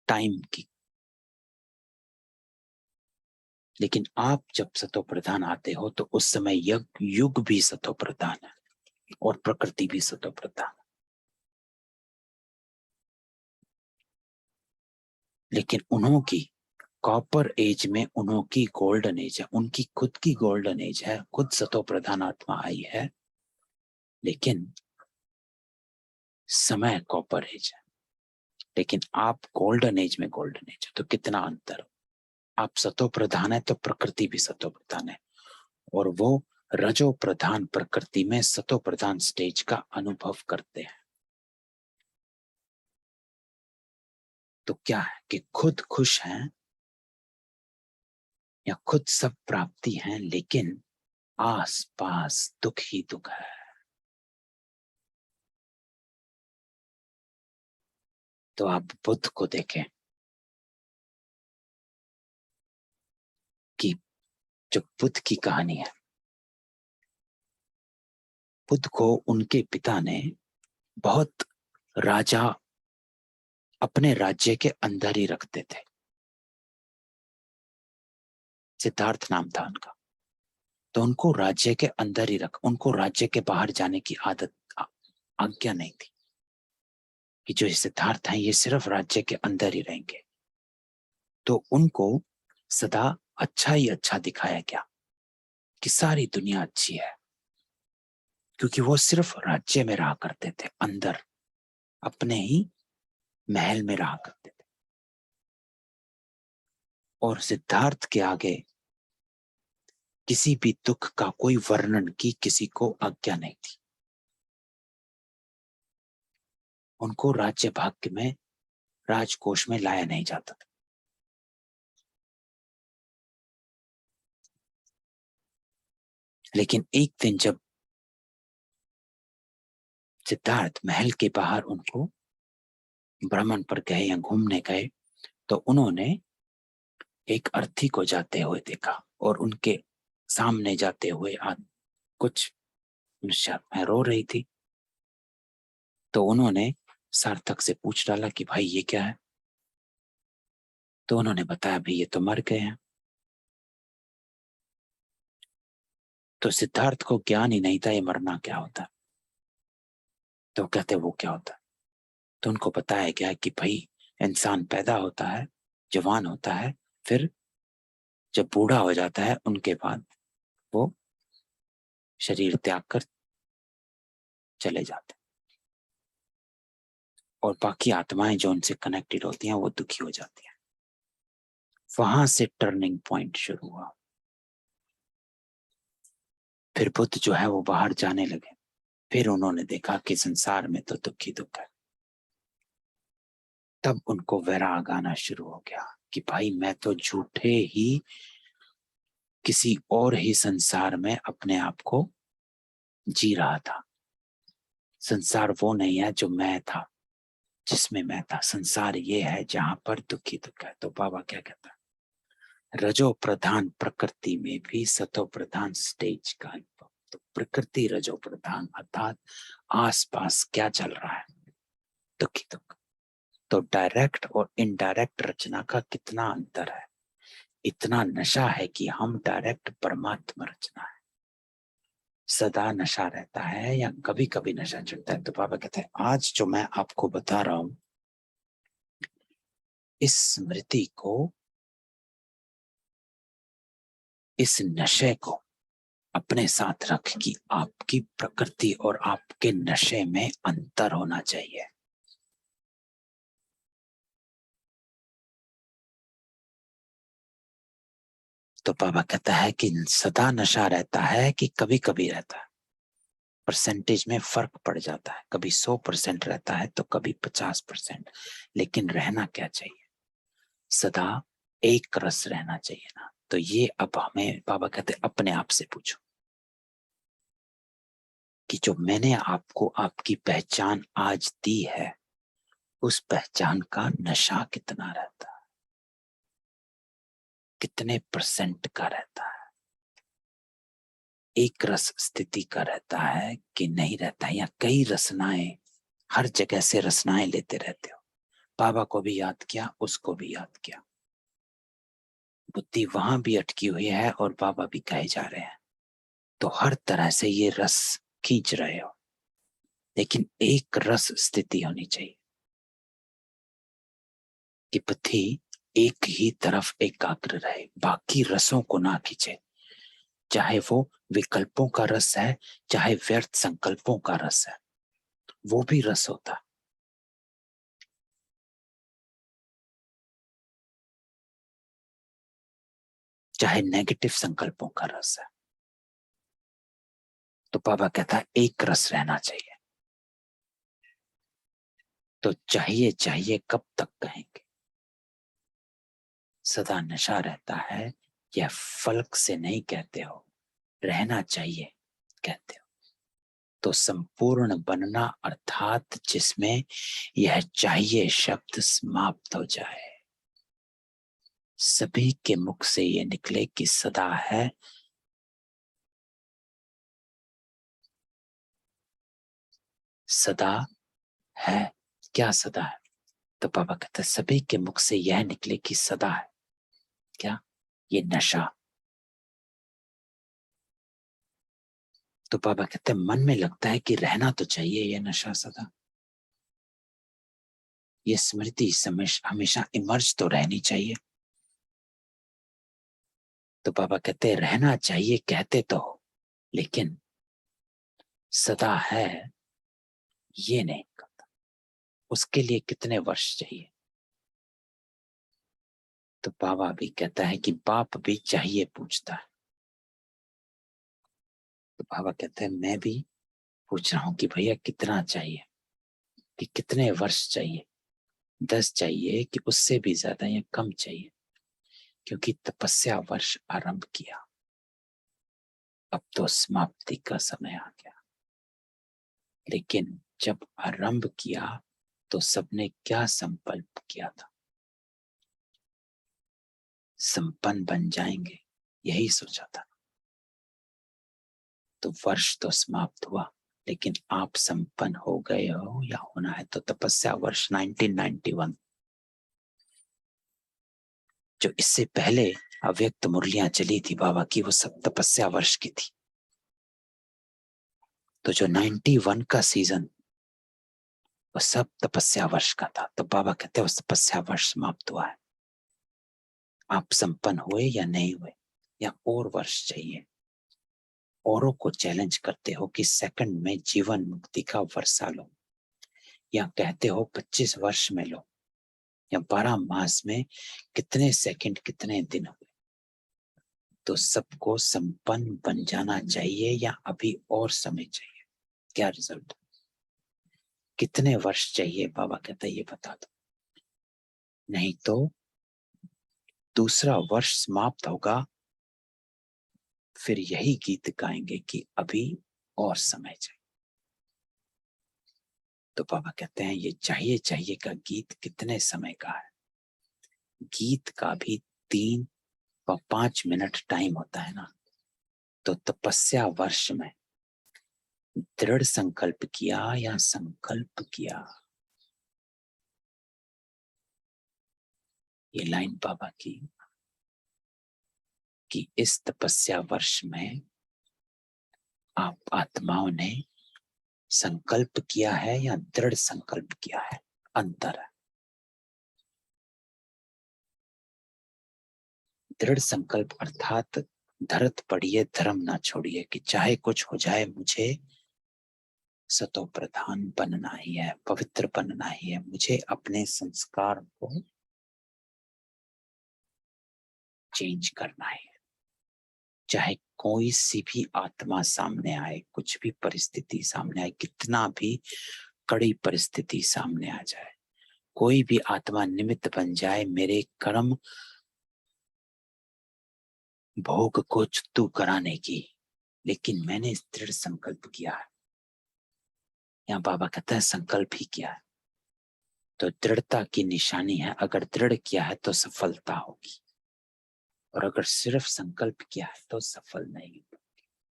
टाइम की। लेकिन आप जब सतो प्रधान आते हो तो उस समय युग भी सतो प्रधान है और प्रकृति भी सतो प्रधान है। लेकिन उन्हों की कॉपर एज में उन्हों की गोल्डन एज है, उनकी खुद की गोल्डन एज है, खुद सतो प्रधान आत्मा आई है, लेकिन समय कॉपर एज है। लेकिन आप गोल्डन एज में गोल्डन एज है, तो कितना अंतर हो। आप सतो प्रधान है तो प्रकृति भी सतो प्रधान है, और वो रजो प्रधान प्रकृति में सतो प्रधान स्टेज का अनुभव करते हैं। तो क्या है कि खुद खुश हैं या खुद सब प्राप्ति हैं, लेकिन आस पास दुख ही दुख है। तो आप बुद्ध को देखें कि जो बुद्ध की कहानी है, बुद्ध को उनके पिता ने बहुत राजा अपने राज्य के अंदर ही रखते थे। सिद्धार्थ नाम था उनका। तो उनको राज्य के अंदर ही उनको राज्य के बाहर जाने की आज्ञा नहीं थी कि जो सिद्धार्थ हैं ये सिर्फ राज्य के अंदर ही रहेंगे। तो उनको सदा अच्छा ही अच्छा दिखाया गया कि सारी दुनिया अच्छी है, क्योंकि वो सिर्फ राज्य में रहा करते थे, अंदर अपने ही महल में रहा करते थे। और सिद्धार्थ के आगे किसी भी दुख का कोई वर्णन की किसी को आज्ञा नहीं थी। उनको राज्य भाग्य में, राजकोष में लाया नहीं जाता था। लेकिन एक दिन जब सिद्धार्थ महल के बाहर उनको भ्रमण पर गए या घूमने गए, तो उन्होंने एक अर्थी को जाते हुए देखा और उनके सामने जाते हुए कुछ मनुष्य रो रही थी। तो उन्होंने सार्थक से पूछ डाला कि भाई ये क्या है। तो उन्होंने बताया भाई ये तो मर गए हैं। तो सिद्धार्थ को ज्ञान ही नहीं था ये मरना क्या होता। तो कहते वो क्या होता। तो उनको बताया गया कि भाई इंसान पैदा होता है, जवान होता है, फिर जब बूढ़ा हो जाता है उनके बाद वो शरीर त्याग कर चले जाते हैं, और बाकी आत्माएं जो उनसे कनेक्टेड होती हैं वो दुखी हो जाती हैं। वहां से टर्निंग पॉइंट शुरू हुआ। फिर बुद्ध जो है वो बाहर जाने लगे। फिर उन्होंने देखा कि संसार में तो दुख ही दुख है। तब उनको वैराग आना शुरू हो गया कि भाई मैं तो झूठे ही किसी और ही संसार में अपने आप को जी रहा था। संसार वो नहीं है जो मैं था, जिसमें मैं था। संसार ये है जहां पर दुखी दुख है। तो बाबा क्या कहता है, रजो प्रधान प्रकृति में भी सतो प्रधान स्टेज का अनुभव। तो प्रकृति रजो प्रधान, अर्थात आसपास क्या चल रहा है, दुखी दुख। तो डायरेक्ट और इनडायरेक्ट रचना का कितना अंतर है। इतना नशा है कि हम डायरेक्ट परमात्मा रचना है। सदा नशा रहता है या कभी कभी नशा चढ़ता है। तो बाबा कहते हैं आज जो मैं आपको बता रहा हूं, इस स्मृति को, इस नशे को अपने साथ रख कि आपकी प्रकृति और आपके नशे में अंतर होना चाहिए। तो बाबा कहता है कि सदा नशा रहता है कि कभी कभी रहता है। परसेंटेज में फर्क पड़ जाता है, कभी 100% रहता है तो कभी 50%। लेकिन रहना क्या चाहिए, सदा एक रस रहना चाहिए ना। तो ये अब हमें बाबा कहते अपने आप से पूछो कि जो मैंने आपको आपकी पहचान आज दी है, उस पहचान का नशा कितना रहता है, कितने परसेंट का रहता है। एक रस स्थिति का रहता है कि नहीं रहता है, या कई रसनाएं, हर जगह से रसनाएं लेते रहते हो। बाबा को भी याद किया, उसको भी याद किया, बुद्धि वहां भी अटकी हुई है और बाबा भी कहे जा रहे हैं। तो हर तरह से ये रस खींच रहे हो, लेकिन एक रस स्थिति होनी चाहिए कि बुद्धि एक ही तरफ एकाग्र रहे, बाकी रसों को ना खींचे। चाहे वो विकल्पों का रस है, चाहे व्यर्थ संकल्पों का रस है, वो भी रस होता है। चाहे नेगेटिव संकल्पों का रस है। तो बाबा कहता है एक रस रहना चाहिए। तो चाहिए चाहिए कब तक कहेंगे, सदा नशा रहता है, यह फल्क से नहीं कहते हो, रहना चाहिए कहते हो। तो संपूर्ण बनना अर्थात जिसमें यह चाहिए शब्द समाप्त हो जाए। सभी के मुख से ये निकले कि सदा है, सदा है। क्या सदा है? तो बाबा कहते सभी के मुख से यह निकले कि सदा है। क्या? ये नशा। तो बाबा कहते मन में लगता है कि रहना तो चाहिए ये नशा सदा, ये स्मृति हमेशा इमर्ज तो रहनी चाहिए। तो बाबा कहते रहना चाहिए कहते तो हो, लेकिन सदा है ये नहीं करता। उसके लिए कितने वर्ष चाहिए? तो बाबा भी कहता है कि बाप भी चाहिए पूछता है। तो बाबा कहते हैं मैं भी पूछ रहा हूं कि भैया कितना चाहिए, कि कितने वर्ष चाहिए, 10 चाहिए कि उससे भी ज्यादा या कम चाहिए? क्योंकि तपस्या वर्ष आरंभ किया, अब तो समाप्ति का समय आ गया। लेकिन जब आरंभ किया तो सबने क्या संकल्प किया था? संपन्न बन जाएंगे, यही सोचा था। तो वर्ष तो समाप्त हुआ, लेकिन आप संपन्न हो गए हो या होना है। तो तपस्या वर्ष 1991, जो इससे पहले अव्यक्त मुरलियां चली थी बाबा की, वो सब तपस्या वर्ष की थी। तो जो 91 का सीजन, वो सब तपस्या वर्ष का था। तो बाबा कहते हैं उस तपस्या वर्ष समाप्त हुआ है। आप संपन्न हुए या नहीं हुए, या और वर्ष चाहिए? औरों को चैलेंज करते हो कि सेकंड में जीवन मुक्ति का वर्षा लो, या कहते हो 25 वर्ष में लो, या 12 मास में कितने सेकंड कितने दिन हुए। तो सबको संपन्न बन जाना चाहिए या अभी और समय चाहिए? क्या रिजल्ट? कितने वर्ष चाहिए? बाबा कहता है ये बता दो, नहीं तो दूसरा वर्ष समाप्त होगा, फिर यही गीत गाएंगे कि अभी और समय चाहिए। तो बाबा कहते हैं ये चाहिए चाहिए का गीत कितने समय का है? गीत का भी 3 व 5 मिनट टाइम होता है ना। तो तपस्या वर्ष में दृढ़ संकल्प किया या संकल्प किया? ये लाइन बाबा की कि इस तपस्या वर्ष में आप आत्माओं ने संकल्प किया है या दृढ़ संकल्प किया है? अंतर है। दृढ़ संकल्प अर्थात धरत पड़िए धर्म ना छोड़िए, कि चाहे कुछ हो जाए मुझे सतो प्रधान बनना ही है, पवित्र बनना ही है, मुझे अपने संस्कार को चेंज करना है। चाहे कोई सी भी आत्मा सामने आए, कुछ भी परिस्थिति सामने आए, कितना भी कड़ी परिस्थिति सामने आ जाए, कोई भी आत्मा निमित्त बन जाए मेरे कर्म भोग को चुत्तू कराने की, लेकिन मैंने दृढ़ संकल्प किया है। यहाँ बाबा कहता है संकल्प ही किया है, तो दृढ़ता की निशानी है। अगर दृढ़ किया है तो सफलता होगी, और अगर सिर्फ संकल्प किया है तो सफल नहीं होंगे।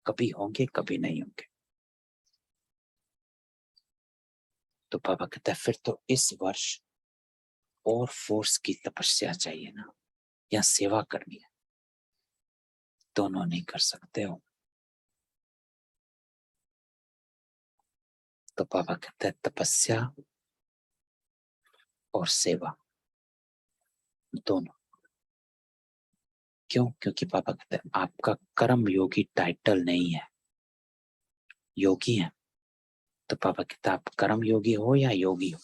कभी होंगे कभी नहीं होंगे। तो बाबा कहता है फिर तो इस वर्ष और फोर्स की तपस्या चाहिए ना, या सेवा करनी है? दोनों नहीं कर सकते हो। तो बाबा कहता है तपस्या और सेवा दोनों। क्यों? क्योंकि बाबा कहते हैं आपका कर्म योगी टाइटल नहीं है, योगी है। तो बाबा कहता है आप कर्म योगी हो या योगी हो?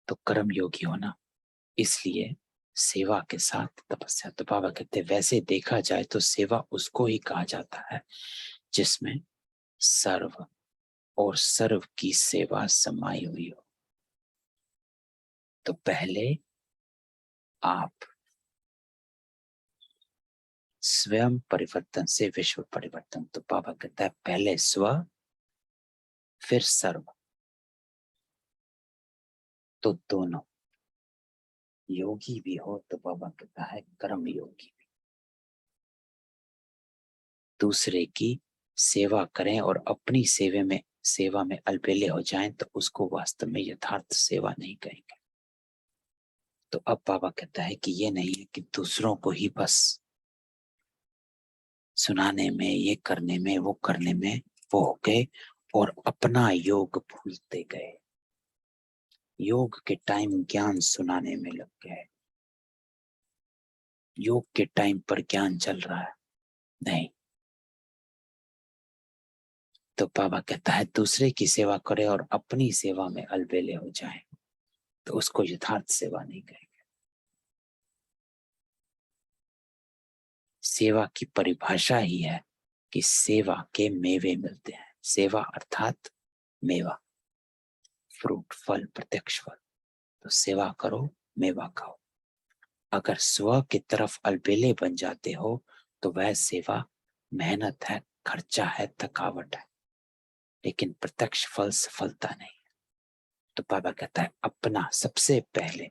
तो कर्म योगी हो ना, इसलिए सेवा के साथ तपस्या। तो बाबा कहते हैं वैसे देखा जाए तो सेवा उसको ही कहा जाता है जिसमें सर्व और सर्व की सेवा समाई हुई हो। तो पहले आप स्वयं परिवर्तन से विश्व परिवर्तन। तो बाबा कहता है पहले स्व फिर सर्व। तो दोनों योगी भी हो तो बाबा कहता है कर्म योगी भी। दूसरे की सेवा करें और अपनी सेवा में अलबेले हो जाएं तो उसको वास्तव में यथार्थ सेवा नहीं कहेंगे। तो अब बाबा कहता है कि ये नहीं है कि दूसरों को ही बस सुनाने में, ये करने में, वो करने में वो हो गए और अपना योग भूलते गए। योग के टाइम ज्ञान सुनाने में लग गए, योग के टाइम पर ज्ञान चल रहा है नहीं। तो बाबा कहता है दूसरे की सेवा करे और अपनी सेवा में अलबेले हो जाए तो उसको यथार्थ सेवा नहीं कहेंगे। सेवा की परिभाषा ही है कि सेवा के मेवे मिलते हैं। सेवा अर्थात मेवा, फ्रूट, फल, प्रत्यक्ष फल। तो सेवा करो, मेवा खाओ। अगर स्व की तरफ अलबेले बन जाते हो तो वह सेवा मेहनत है, खर्चा है, थकावट है, लेकिन प्रत्यक्ष फल सफलता नहीं। तो बाबा कहता है अपना सबसे पहले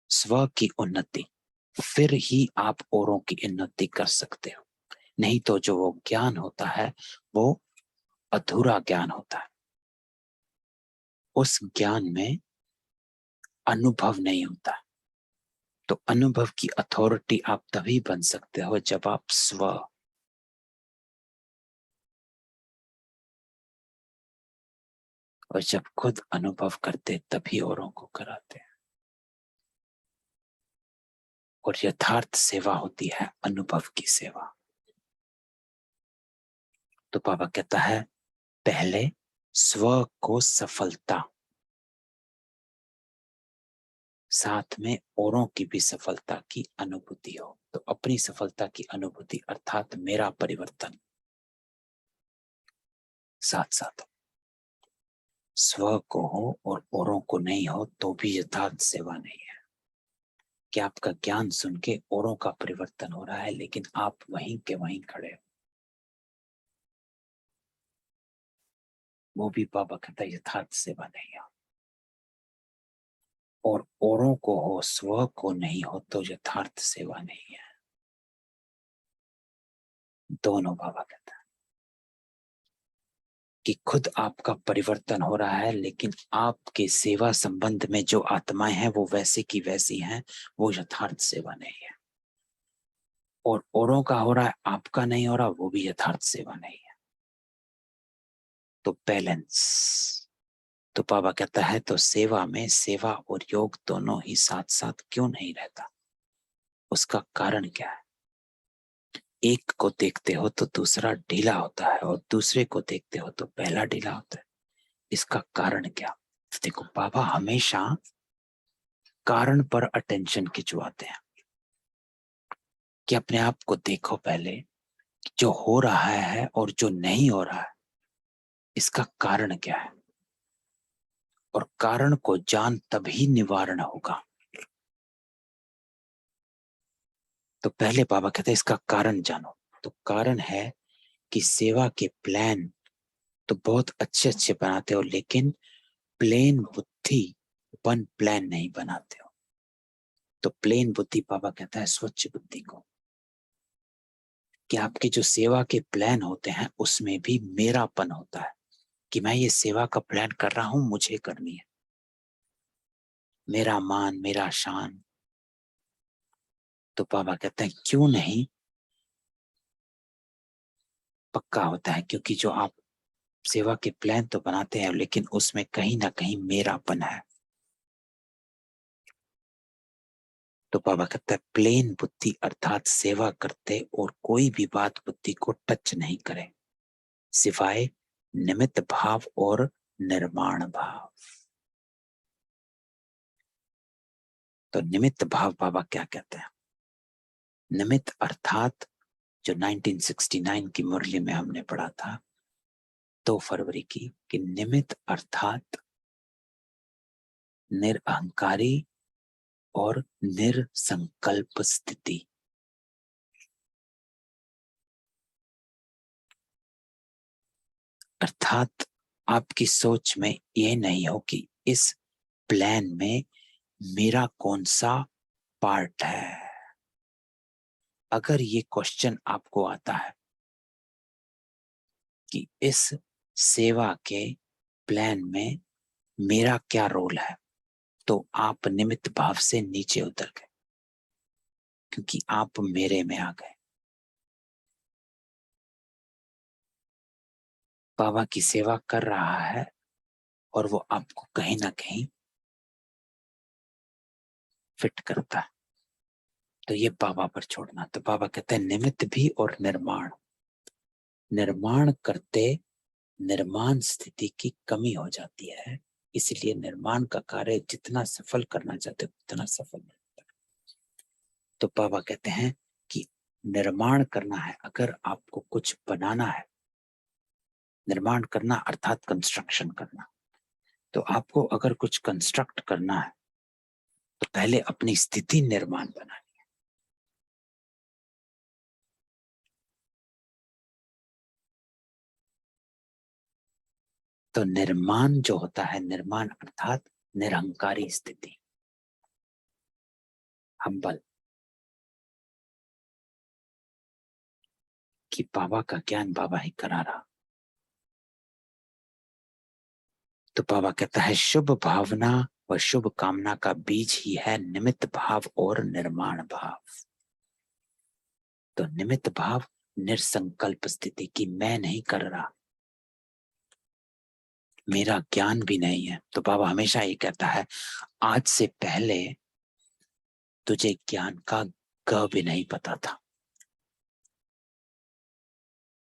स्व की उन्नति, फिर ही आप औरों की उन्नति कर सकते हो। नहीं तो जो वो ज्ञान होता है वो अधूरा ज्ञान होता है। उस ज्ञान में अनुभव नहीं होता। तो अनुभव की अथॉरिटी आप तभी बन सकते हो जब आप स्व, और जब खुद अनुभव करते तभी औरों को कराते हैं। और यथार्थ सेवा होती है अनुभव की सेवा। तो बाबा कहता है पहले स्व को सफलता, साथ में औरों की भी सफलता की अनुभूति हो। तो अपनी सफलता की अनुभूति अर्थात मेरा परिवर्तन साथ साथ स्व को हो और औरों को नहीं हो तो भी यथार्थ सेवा नहीं है। कि आपका ज्ञान सुन के औरों का परिवर्तन हो रहा है लेकिन आप वहीं के वहीं खड़े हो, वो भी बाबा कहता है यथार्थ सेवा नहीं है। और औरों को हो, स्व को नहीं हो तो यथार्थ सेवा नहीं है। दोनों बाबा कहता है कि खुद आपका परिवर्तन हो रहा है लेकिन आपके सेवा संबंध में जो आत्माएं हैं वो वैसे की वैसी हैं, वो यथार्थ सेवा नहीं है। और औरों का हो रहा है, आपका नहीं हो रहा, वो भी यथार्थ सेवा नहीं है। तो बैलेंस। तो बाबा कहता है तो सेवा में सेवा और योग दोनों ही साथ साथ क्यों नहीं रहता? उसका कारण क्या है? एक को देखते हो तो दूसरा ढीला होता है और दूसरे को देखते हो तो पहला ढीला होता है। इसका कारण क्या? देखो बाबा हमेशा कारण पर अटेंशन खिंचवाते हैं कि अपने आप को देखो पहले, जो हो रहा है और जो नहीं हो रहा है इसका कारण क्या है। और कारण को जान तभी निवारण होगा। तो पहले बाबा कहते हैं इसका कारण जानो। तो कारण है कि सेवा के प्लान तो बहुत अच्छे अच्छे बनाते हो लेकिन प्लेन बुद्धि वन प्लान नहीं बनाते हो। तो प्लेन बुद्धि बाबा कहता है स्वच्छ बुद्धि को, कि आपके जो सेवा के प्लान होते हैं उसमें भी मेरापन होता है कि मैं ये सेवा का प्लान कर रहा हूं, मुझे करनी है, मेरा मान, मेरा शान। तो बाबा कहते हैं क्यों नहीं पक्का होता है, क्योंकि जो आप सेवा के प्लान तो बनाते हैं लेकिन उसमें कहीं ना कहीं मेरापन है। तो बाबा कहता है प्लेन बुद्धि अर्थात सेवा करते और कोई भी बात बुद्धि को टच नहीं करे सिवाय निमित्त भाव और निर्माण भाव। तो निमित्त भाव बाबा क्या कहते हैं? निमित्त अर्थात जो 1969 की मुरली में हमने पढ़ा था 2 फरवरी की, कि निमित्त अर्थात निरअहंकारी और निरसंकल्प स्थिति। अर्थात आपकी सोच में ये नहीं हो कि इस प्लान में मेरा कौन सा पार्ट है। अगर ये क्वेश्चन आपको आता है कि इस सेवा के प्लान में मेरा क्या रोल है, तो आप निमित्त भाव से नीचे उतर गए, क्योंकि आप मेरे में आ गए। बाबा की सेवा कर रहा है और वो आपको कहीं ना कहीं फिट करता है, तो ये बाबा पर छोड़ना। तो बाबा कहते हैं निमित्त भी और निर्माण। निर्माण करते निर्माण स्थिति की कमी हो जाती है, इसलिए निर्माण का कार्य जितना सफल करना चाहते हो उतना सफल नहीं होता। तो बाबा कहते हैं कि निर्माण करना है, अगर आपको कुछ बनाना है, निर्माण करना अर्थात कंस्ट्रक्शन करना, तो आपको अगर कुछ कंस्ट्रक्ट करना है तो पहले अपनी स्थिति निर्माण बनानी है। तो निर्माण जो होता है, निर्माण अर्थात निरहंकारी स्थिति, हम्बल, कि बाबा का ज्ञान बाबा ही करा रहा। तो बाबा कहता है शुभ भावना व शुभ कामना का बीज ही है निमित्त भाव और निर्माण भाव। तो निमित्त भाव निरसंकल्प स्थिति की मैं नहीं कर रहा, मेरा ज्ञान भी नहीं है। तो बाबा हमेशा ये कहता है आज से पहले तुझे ज्ञान का ग भी नहीं पता था।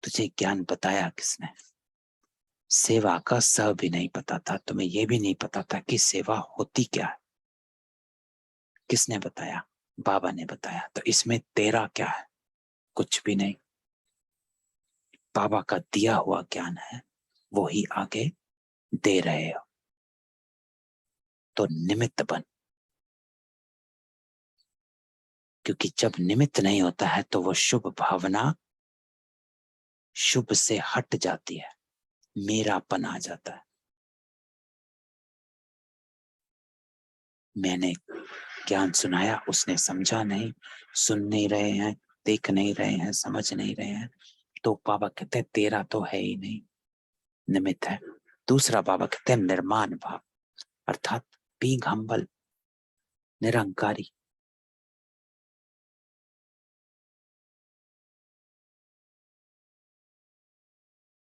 तुझे ज्ञान बताया किसने? सेवा का स भी नहीं पता था, तुम्हें यह भी नहीं पता था कि सेवा होती क्या है। किसने बताया? बाबा ने बताया। तो इसमें तेरा क्या है? कुछ भी नहीं। बाबा का दिया हुआ ज्ञान है, वो ही आगे दे रहे हो। तो निमित्त बन, क्योंकि जब निमित्त नहीं होता है तो वो शुभ भावना शुभ से हट जाती है, मेरापन आ जाता है। मैंने ज्ञान सुनाया, उसने समझा नहीं, सुन नहीं रहे हैं, देख नहीं रहे हैं, समझ नहीं रहे हैं, तो बाबा कहते हैं तेरा तो है ही नहीं, निमित्त है। दूसरा बाबा कहते हैं निर्माण भाव, अर्थात बीइंग हम्बल, निरंकारी।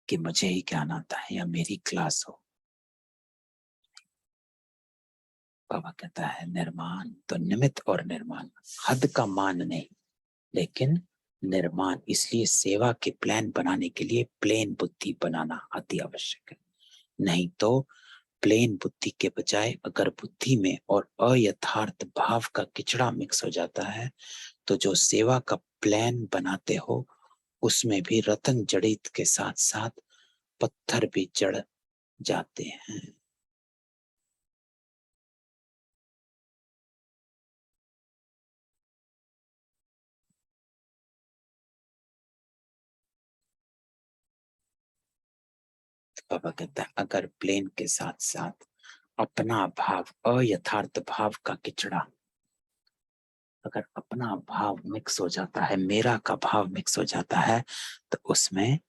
कि मुझे ही ज्ञान आता है या मेरी क्लास हो। बाबा कहता है निर्माण, तो निमित्त और निर्माण, हद का मान नहीं, लेकिन निर्माण। इसलिए सेवा के प्लान बनाने के लिए प्लेन बुद्धि बनाना अति आवश्यक है। नहीं तो प्लेन बुद्धि के बजाय अगर बुद्धि में और अयथार्थ भाव का किचड़ा मिक्स हो जाता है, तो जो सेवा का प्लान बनाते हो उसमें भी रतन जड़ित के साथ साथ पत्थर भी जड़ जाते हैं। बाबा कहता है अगर प्लेन के साथ साथ अपना भाव, अयथार्थ भाव का किचड़ा, अगर अपना भाव मिक्स हो जाता है, मेरा का भाव मिक्स हो जाता है, तो उसमें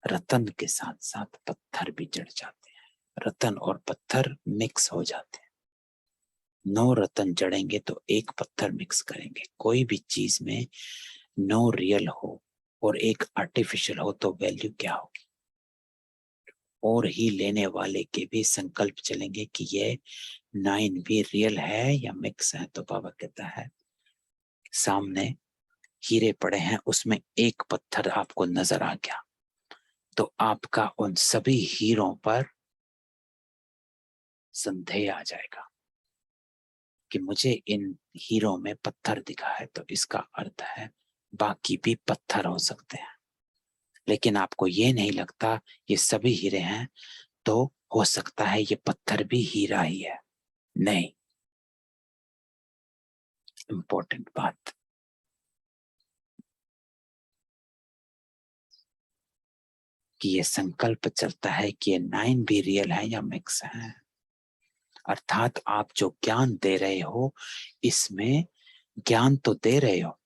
रतन के साथ साथ पत्थर भी जड़ जाते हैं। रतन और पत्थर मिक्स हो जाते हैं। 9 रतन जड़ेंगे तो एक पत्थर मिक्स करेंगे। कोई भी चीज में 9 रियल हो और एक आर्टिफिशियल हो तो वैल्यू क्या होगी? और ही लेने वाले के भी संकल्प चलेंगे कि ये 9 भी रियल है या मिक्स है। तो बाबा कहता है सामने हीरे पड़े हैं, उसमें एक पत्थर आपको नजर आ गया, तो आपका उन सभी हीरों पर संदेह आ जाएगा कि मुझे इन हीरों में पत्थर दिखा है, तो इसका अर्थ है बाकी भी पत्थर हो सकते हैं। लेकिन आपको ये नहीं लगता ये सभी हीरे हैं, तो हो सकता है ये पत्थर भी हीरा ही है। नहीं, इंपॉर्टेंट बात। कि ये संकल्प चलता है कि ये 9 भी रियल है या मिक्स है। अर्थात आप जो ज्ञान दे रहे हो, इसमें ज्ञान तो दे रहे हो,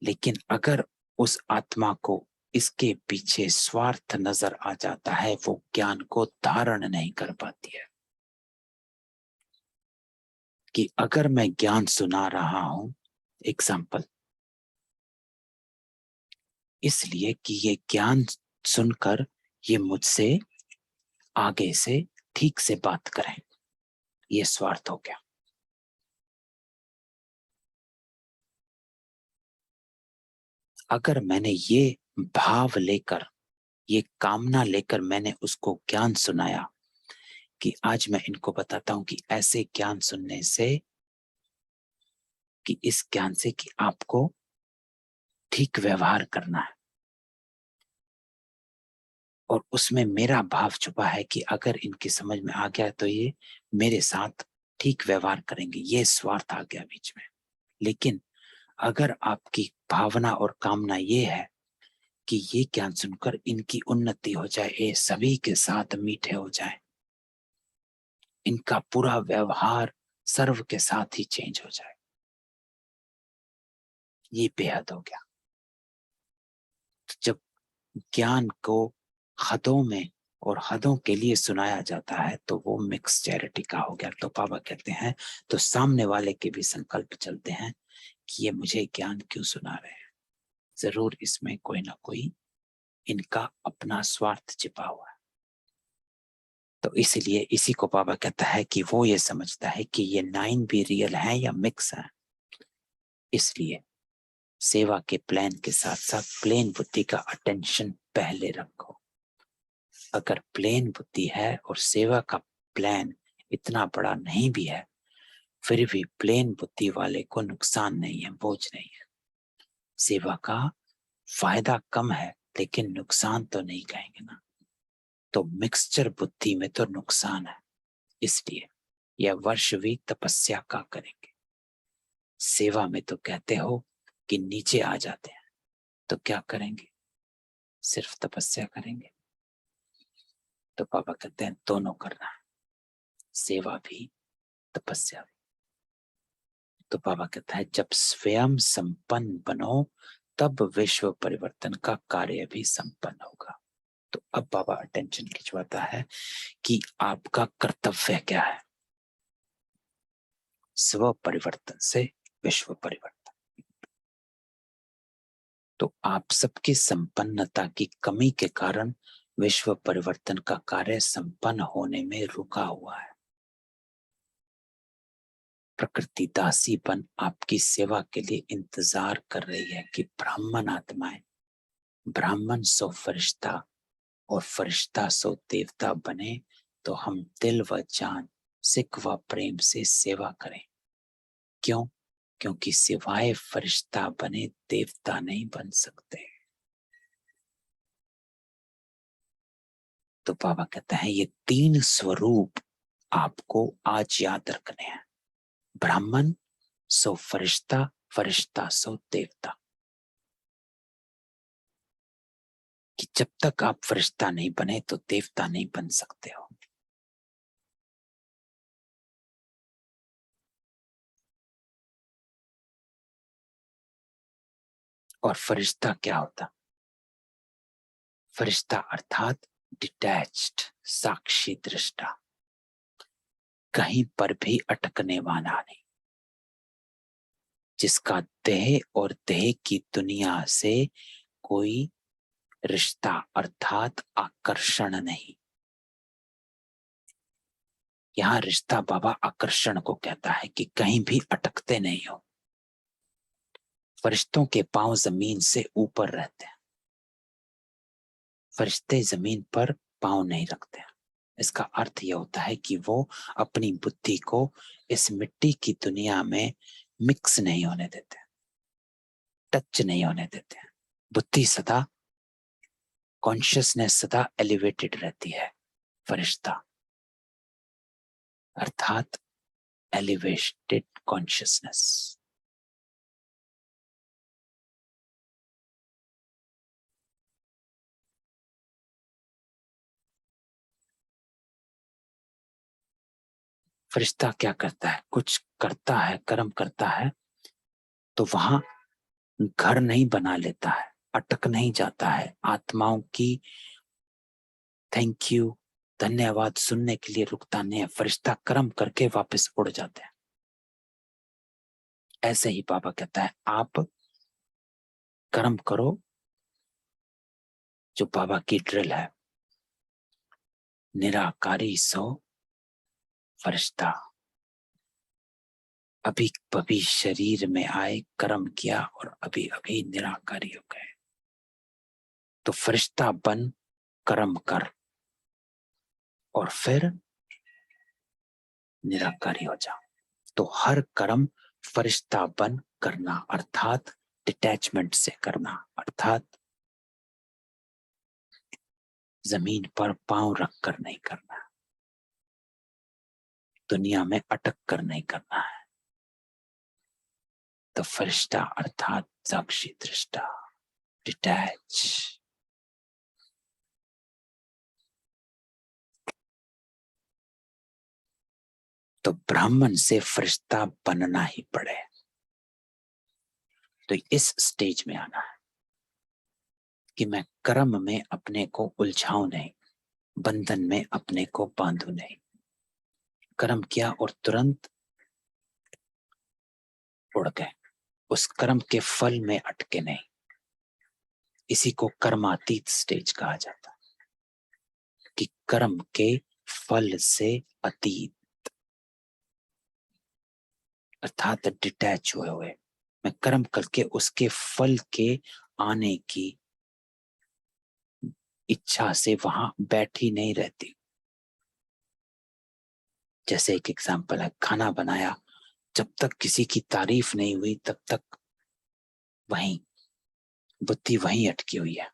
लेकिन अगर उस आत्मा को इसके पीछे स्वार्थ नजर आ जाता है, वो ज्ञान को धारण नहीं कर पाती है। कि अगर मैं ज्ञान सुना रहा हूं, एग्जाम्पल, इसलिए कि ये ज्ञान सुनकर ये मुझसे आगे से ठीक से बात करें, ये स्वार्थ हो गया। अगर मैंने ये भाव लेकर, ये कामना लेकर मैंने उसको ज्ञान सुनाया कि आज मैं इनको बताता हूं कि ऐसे ज्ञान सुनने से, कि इस ज्ञान से कि आपको ठीक व्यवहार करना है, और उसमें मेरा भाव छुपा है कि अगर इनकी समझ में आ गया तो ये मेरे साथ ठीक व्यवहार करेंगे, ये स्वार्थ आ गया बीच में। लेकिन अगर आपकी भावना और कामना ये है कि ये ज्ञान सुनकर इनकी उन्नति हो जाए, ये सभी के साथ मीठे हो जाए, इनका पूरा व्यवहार सर्व के साथ ही चेंज हो जाए, ये बेहद हो गया। तो जब ज्ञान को हदों में और हदों के लिए सुनाया जाता है तो वो मिक्स चैरिटी का हो गया। तो बाबा कहते हैं, तो सामने वाले के भी संकल्प चलते हैं कि ये मुझे ज्ञान क्यों सुना रहे हैं, जरूर इसमें कोई ना कोई इनका अपना स्वार्थ छिपा हुआ है। तो इसलिए इसी को बाबा कहता है कि वो ये समझता है कि ये 9 भी रियल है या मिक्स है। इसलिए सेवा के प्लान के साथ साथ प्लेन बुद्धि का अटेंशन पहले रखो। अगर प्लेन बुद्धि है और सेवा का प्लान इतना बड़ा नहीं भी है, फिर भी प्लेन बुद्धि वाले को नुकसान नहीं है, बोझ नहीं है। सेवा का फायदा कम है, लेकिन नुकसान तो नहीं कहेंगे ना। तो मिक्सचर बुद्धि में तो नुकसान है, इसलिए यह वर्ष भी तपस्या का करेंगे। सेवा में तो कहते हो कि नीचे आ जाते हैं, तो क्या करेंगे, सिर्फ तपस्या करेंगे। तो पापा कहते हैं दोनों करना है, सेवा भी तपस्या भी। तो पापा कहता है जब स्वयं संपन्न बनो तब विश्व परिवर्तन का कार्य भी संपन्न होगा। तो अब बाबा अटेंशन खिंचवाता है कि आपका कर्तव्य क्या है, स्व परिवर्तन से विश्व परिवर्तन। तो आप सबकी संपन्नता की कमी के कारण विश्व परिवर्तन का कार्य संपन्न होने में रुका हुआ है। प्रकृति दासीपन आपकी सेवा के लिए इंतजार कर रही है कि ब्राह्मण आत्माएं, ब्राह्मण सो फरिश्ता और फरिश्ता सो देवता बने, तो हम दिल व जान, सिक व प्रेम से सेवा करें। क्यों? क्योंकि सिवाय फरिश्ता बने देवता नहीं बन सकते। तो बाबा कहते हैं ये 3 स्वरूप आपको आज याद रखने हैं, ब्राह्मण सो फरिश्ता, फरिश्ता सो देवता। कि जब तक आप फरिश्ता नहीं बने तो देवता नहीं बन सकते हो। और फरिश्ता क्या होता? फरिश्ता अर्थात डिटैच्ड, साक्षी दृष्टा, कहीं पर भी अटकने वाला नहीं, जिसका देह और देह की दुनिया से कोई रिश्ता अर्थात आकर्षण नहीं। यहां रिश्ता बाबा आकर्षण को कहता है कि कहीं भी अटकते नहीं हो। फरिश्तों के पांव जमीन से ऊपर रहते हैं, फरिश्ते जमीन पर पांव नहीं रखते हैं। इसका अर्थ यह होता है कि वो अपनी बुद्धि को इस मिट्टी की दुनिया में मिक्स नहीं होने देते, टच नहीं होने देते हैं। बुद्धि सदा, कॉन्शियसनेस सदा एलिवेटेड रहती है। फरिश्ता अर्थात एलिवेटेड कॉन्शियसनेस। फरिश्ता क्या करता है, कुछ करता है, कर्म करता है, तो वहां घर नहीं बना लेता है, अटक नहीं जाता है, आत्माओं की थैंक यू, धन्यवाद सुनने के लिए रुकता नहीं है। फरिश्ता कर्म करके वापस उड़ जाते हैं। ऐसे ही बाबा कहता है आप कर्म करो, जो बाबा की ड्रिल है, निराकारी सो फरिश्ता। अभी अभी शरीर में आए, कर्म किया और अभी अभी निराकारी हो गए, तो फरिश्ता बन कर्म कर और फिर निराकारी हो जाओ। तो हर कर्म फरिश्ता बन करना, अर्थात डिटैचमेंट से करना, अर्थात जमीन पर पांव रखकर नहीं करना, दुनिया में अटक कर नहीं करना है। तो फरिश्ता अर्थात साक्षी दृष्टा, डिटैच। तो ब्राह्मण से फरिश्ता बनना ही पड़े। तो इस स्टेज में आना है कि मैं कर्म में अपने को उलझाऊं नहीं, बंधन में अपने को बांधू नहीं। कर्म किया और तुरंत उड़ गए, उस कर्म के फल में अटके नहीं। इसी को कर्मातीत स्टेज कहा जाता है कि कर्म के फल से अतीत, अर्थात डिटैच हुए हुए। मैं कर्म करके उसके फल के आने की इच्छा से वहां बैठी नहीं रहती। जैसे एक एग्जाम्पल है, खाना बनाया, जब तक किसी की तारीफ नहीं हुई तब तक वहीं बुद्धि वहीं अटकी हुई है।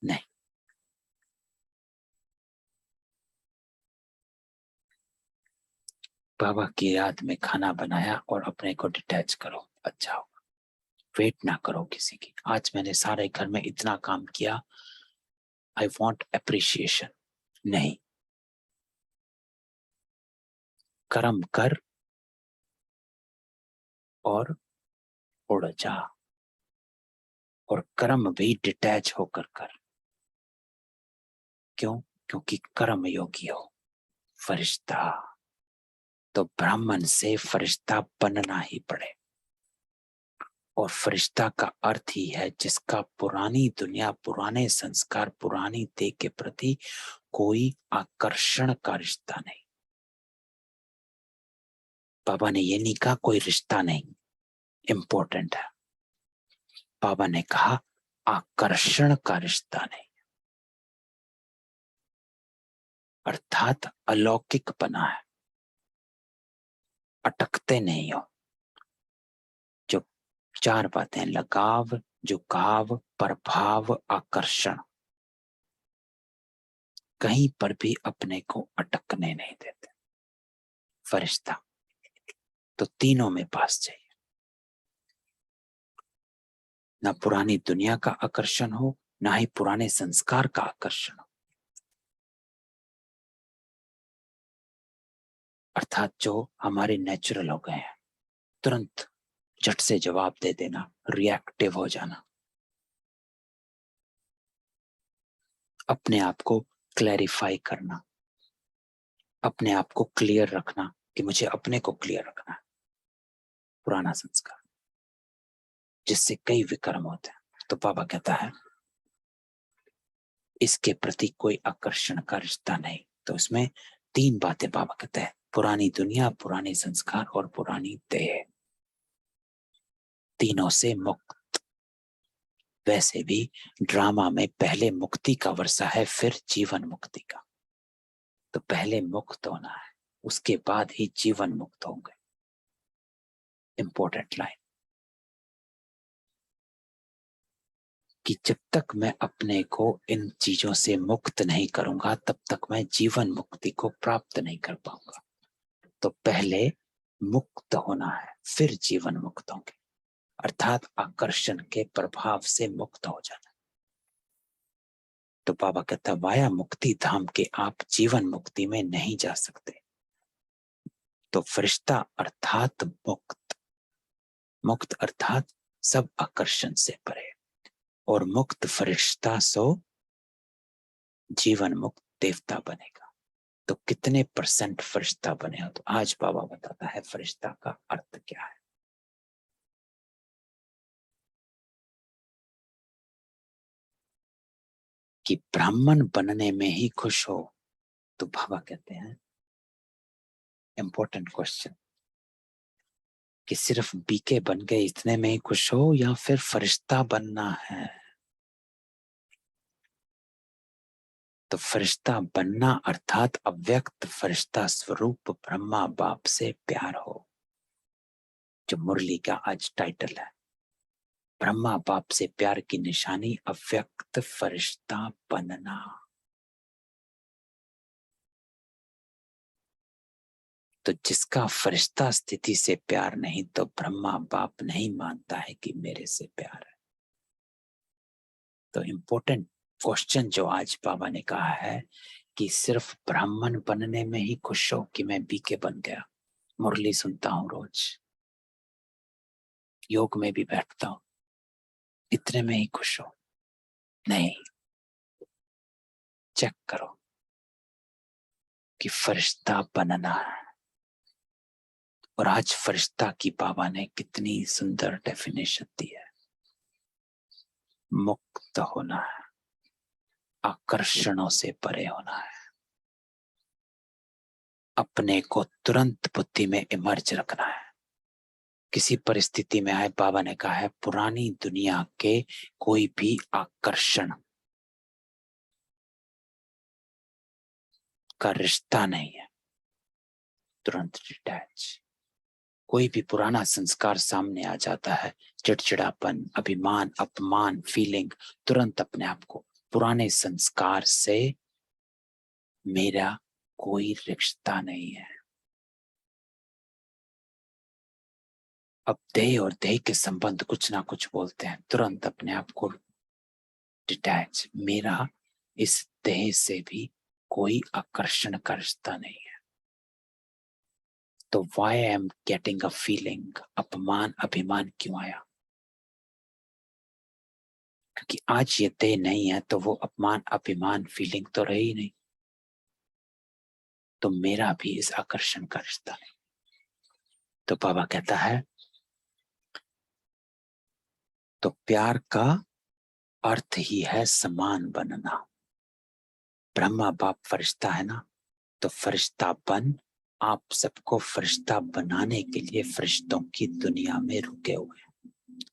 नहीं, बाबा की याद में खाना बनाया और अपने को डिटैच करो, अच्छा होगा। वेट ना करो किसी की, आज मैंने सारे घर में इतना काम किया, आई वॉन्ट अप्रिशिएशन। नहीं, कर्म कर और उड़ जा, और कर्म भी डिटैच होकर कर। क्यों? क्योंकि कर्म योगी हो, फरिश्ता। तो ब्राह्मण से फरिश्ता बनना ही पड़े। और फरिश्ता का अर्थ ही है जिसका पुरानी दुनिया, पुराने संस्कार, पुरानी देह के प्रति कोई आकर्षण का रिश्ता नहीं। बाबा ने ये नहीं कहा कोई रिश्ता नहीं इंपॉर्टेंट है, बाबा ने कहा आकर्षण का रिश्ता नहीं, अर्थात अलौकिक बना है, अटकते नहीं हो। जो चार बातें, लगाव, झुकाव, प्रभाव, आकर्षण, कहीं पर भी अपने को अटकने नहीं देते फरिश्ता। तो तीनों में पास चाहिए, ना पुरानी दुनिया का आकर्षण हो, ना ही पुराने संस्कार का आकर्षण हो, अर्थात जो हमारे नेचुरल हो गए हैं, तुरंत झट से जवाब दे देना, रिएक्टिव हो जाना, अपने आप को क्लैरिफाई करना, अपने आप को क्लियर रखना कि मुझे अपने को क्लियर रखना है, पुराना संस्कार, जिससे कई विकर्म होते हैं। तो बाबा कहता है इसके प्रति कोई आकर्षण का रिश्ता नहीं। तो इसमें तीन बातें बाबा कहते हैं, पुरानी दुनिया, पुराने संस्कार और पुरानी देह, तीनों से मुक्त। वैसे भी ड्रामा में पहले मुक्ति का वर्षा है, फिर जीवन मुक्ति का। तो पहले मुक्त होना है, उसके बाद ही जीवन मुक्त होंगे। इंपॉर्टेंट लाइन कि जब तक मैं अपने को इन चीजों से मुक्त नहीं करूंगा तब तक मैं जीवन मुक्ति को प्राप्त नहीं कर पाऊंगा। तो पहले मुक्त होना है, फिर जीवन मुक्त होंगे, अर्थात आकर्षण के प्रभाव से मुक्त हो जाना। तो बाबा कहता है वाया मुक्ति धाम के आप जीवन मुक्ति में नहीं जा सकते, तो फरिश्ता अर्थात मुक्त, मुक्त अर्थात सब आकर्षण से परे, और मुक्त फरिश्ता सो जीवन मुक्त देवता बनेगा। तो कितने % फरिश्ता बने हो? तो आज बाबा बताता है फरिश्ता का अर्थ क्या है। कि ब्राह्मण बनने में ही खुश हो, तो बाबा कहते हैं इंपॉर्टेंट क्वेश्चन, कि सिर्फ बीके बन गए इतने में ही खुश हो या फिर फरिश्ता बनना है? तो फरिश्ता बनना अर्थात अव्यक्त फरिश्ता स्वरूप ब्रह्मा बाप से प्यार हो, जो मुरली का आज टाइटल है। ब्रह्मा बाप से प्यार की निशानी अव्यक्त फरिश्ता बनना। तो जिसका फरिश्ता स्थिति से प्यार नहीं, तो ब्रह्मा बाप नहीं मानता है कि मेरे से प्यार है। तो इम्पोर्टेंट क्वेश्चन जो आज बाबा ने कहा है कि सिर्फ ब्राह्मण बनने में ही खुश हो कि मैं बीके बन गया, मुरली सुनता हूं रोज, योग में भी बैठता हूं, इतने में ही खुश हो? नहीं, चेक करो कि फरिश्ता बनना है। और आज फरिश्ता की बाबा ने कितनी सुंदर डेफिनेशन दी है। मुक्त होना है, आकर्षणों से परे होना है, अपने को तुरंत बुद्धि में इमर्ज रखना है। किसी परिस्थिति में आए, बाबा ने कहा है पुरानी दुनिया के कोई भी आकर्षण का रिश्ता नहीं है, तुरंत डिटैच। कोई भी पुराना संस्कार सामने आ जाता है, चिड़चिड़ापन, अभिमान, अपमान, फीलिंग, तुरंत अपने आप को, पुराने संस्कार से मेरा कोई रिश्ता नहीं है। अब देह और देह के संबंध कुछ ना कुछ बोलते हैं, तुरंत अपने आप को डिटैच, मेरा इस देह से भी कोई आकर्षण का रिश्ता नहीं है। तो why I am getting a feeling, अपमान अभिमान क्यों आया? क्योंकि आज ये देह नहीं है, तो वो अपमान अभिमान फीलिंग तो रही नहीं, तो मेरा भी इस आकर्षण का रिश्ता नहीं। तो बाबा कहता है तो प्यार का अर्थ ही है समान बनना। ब्रह्मा बाप फरिश्ता है ना, तो फरिश्ता बन, आप सबको फरिश्ता बनाने के लिए फरिश्तों की दुनिया में रुके हुए हैं।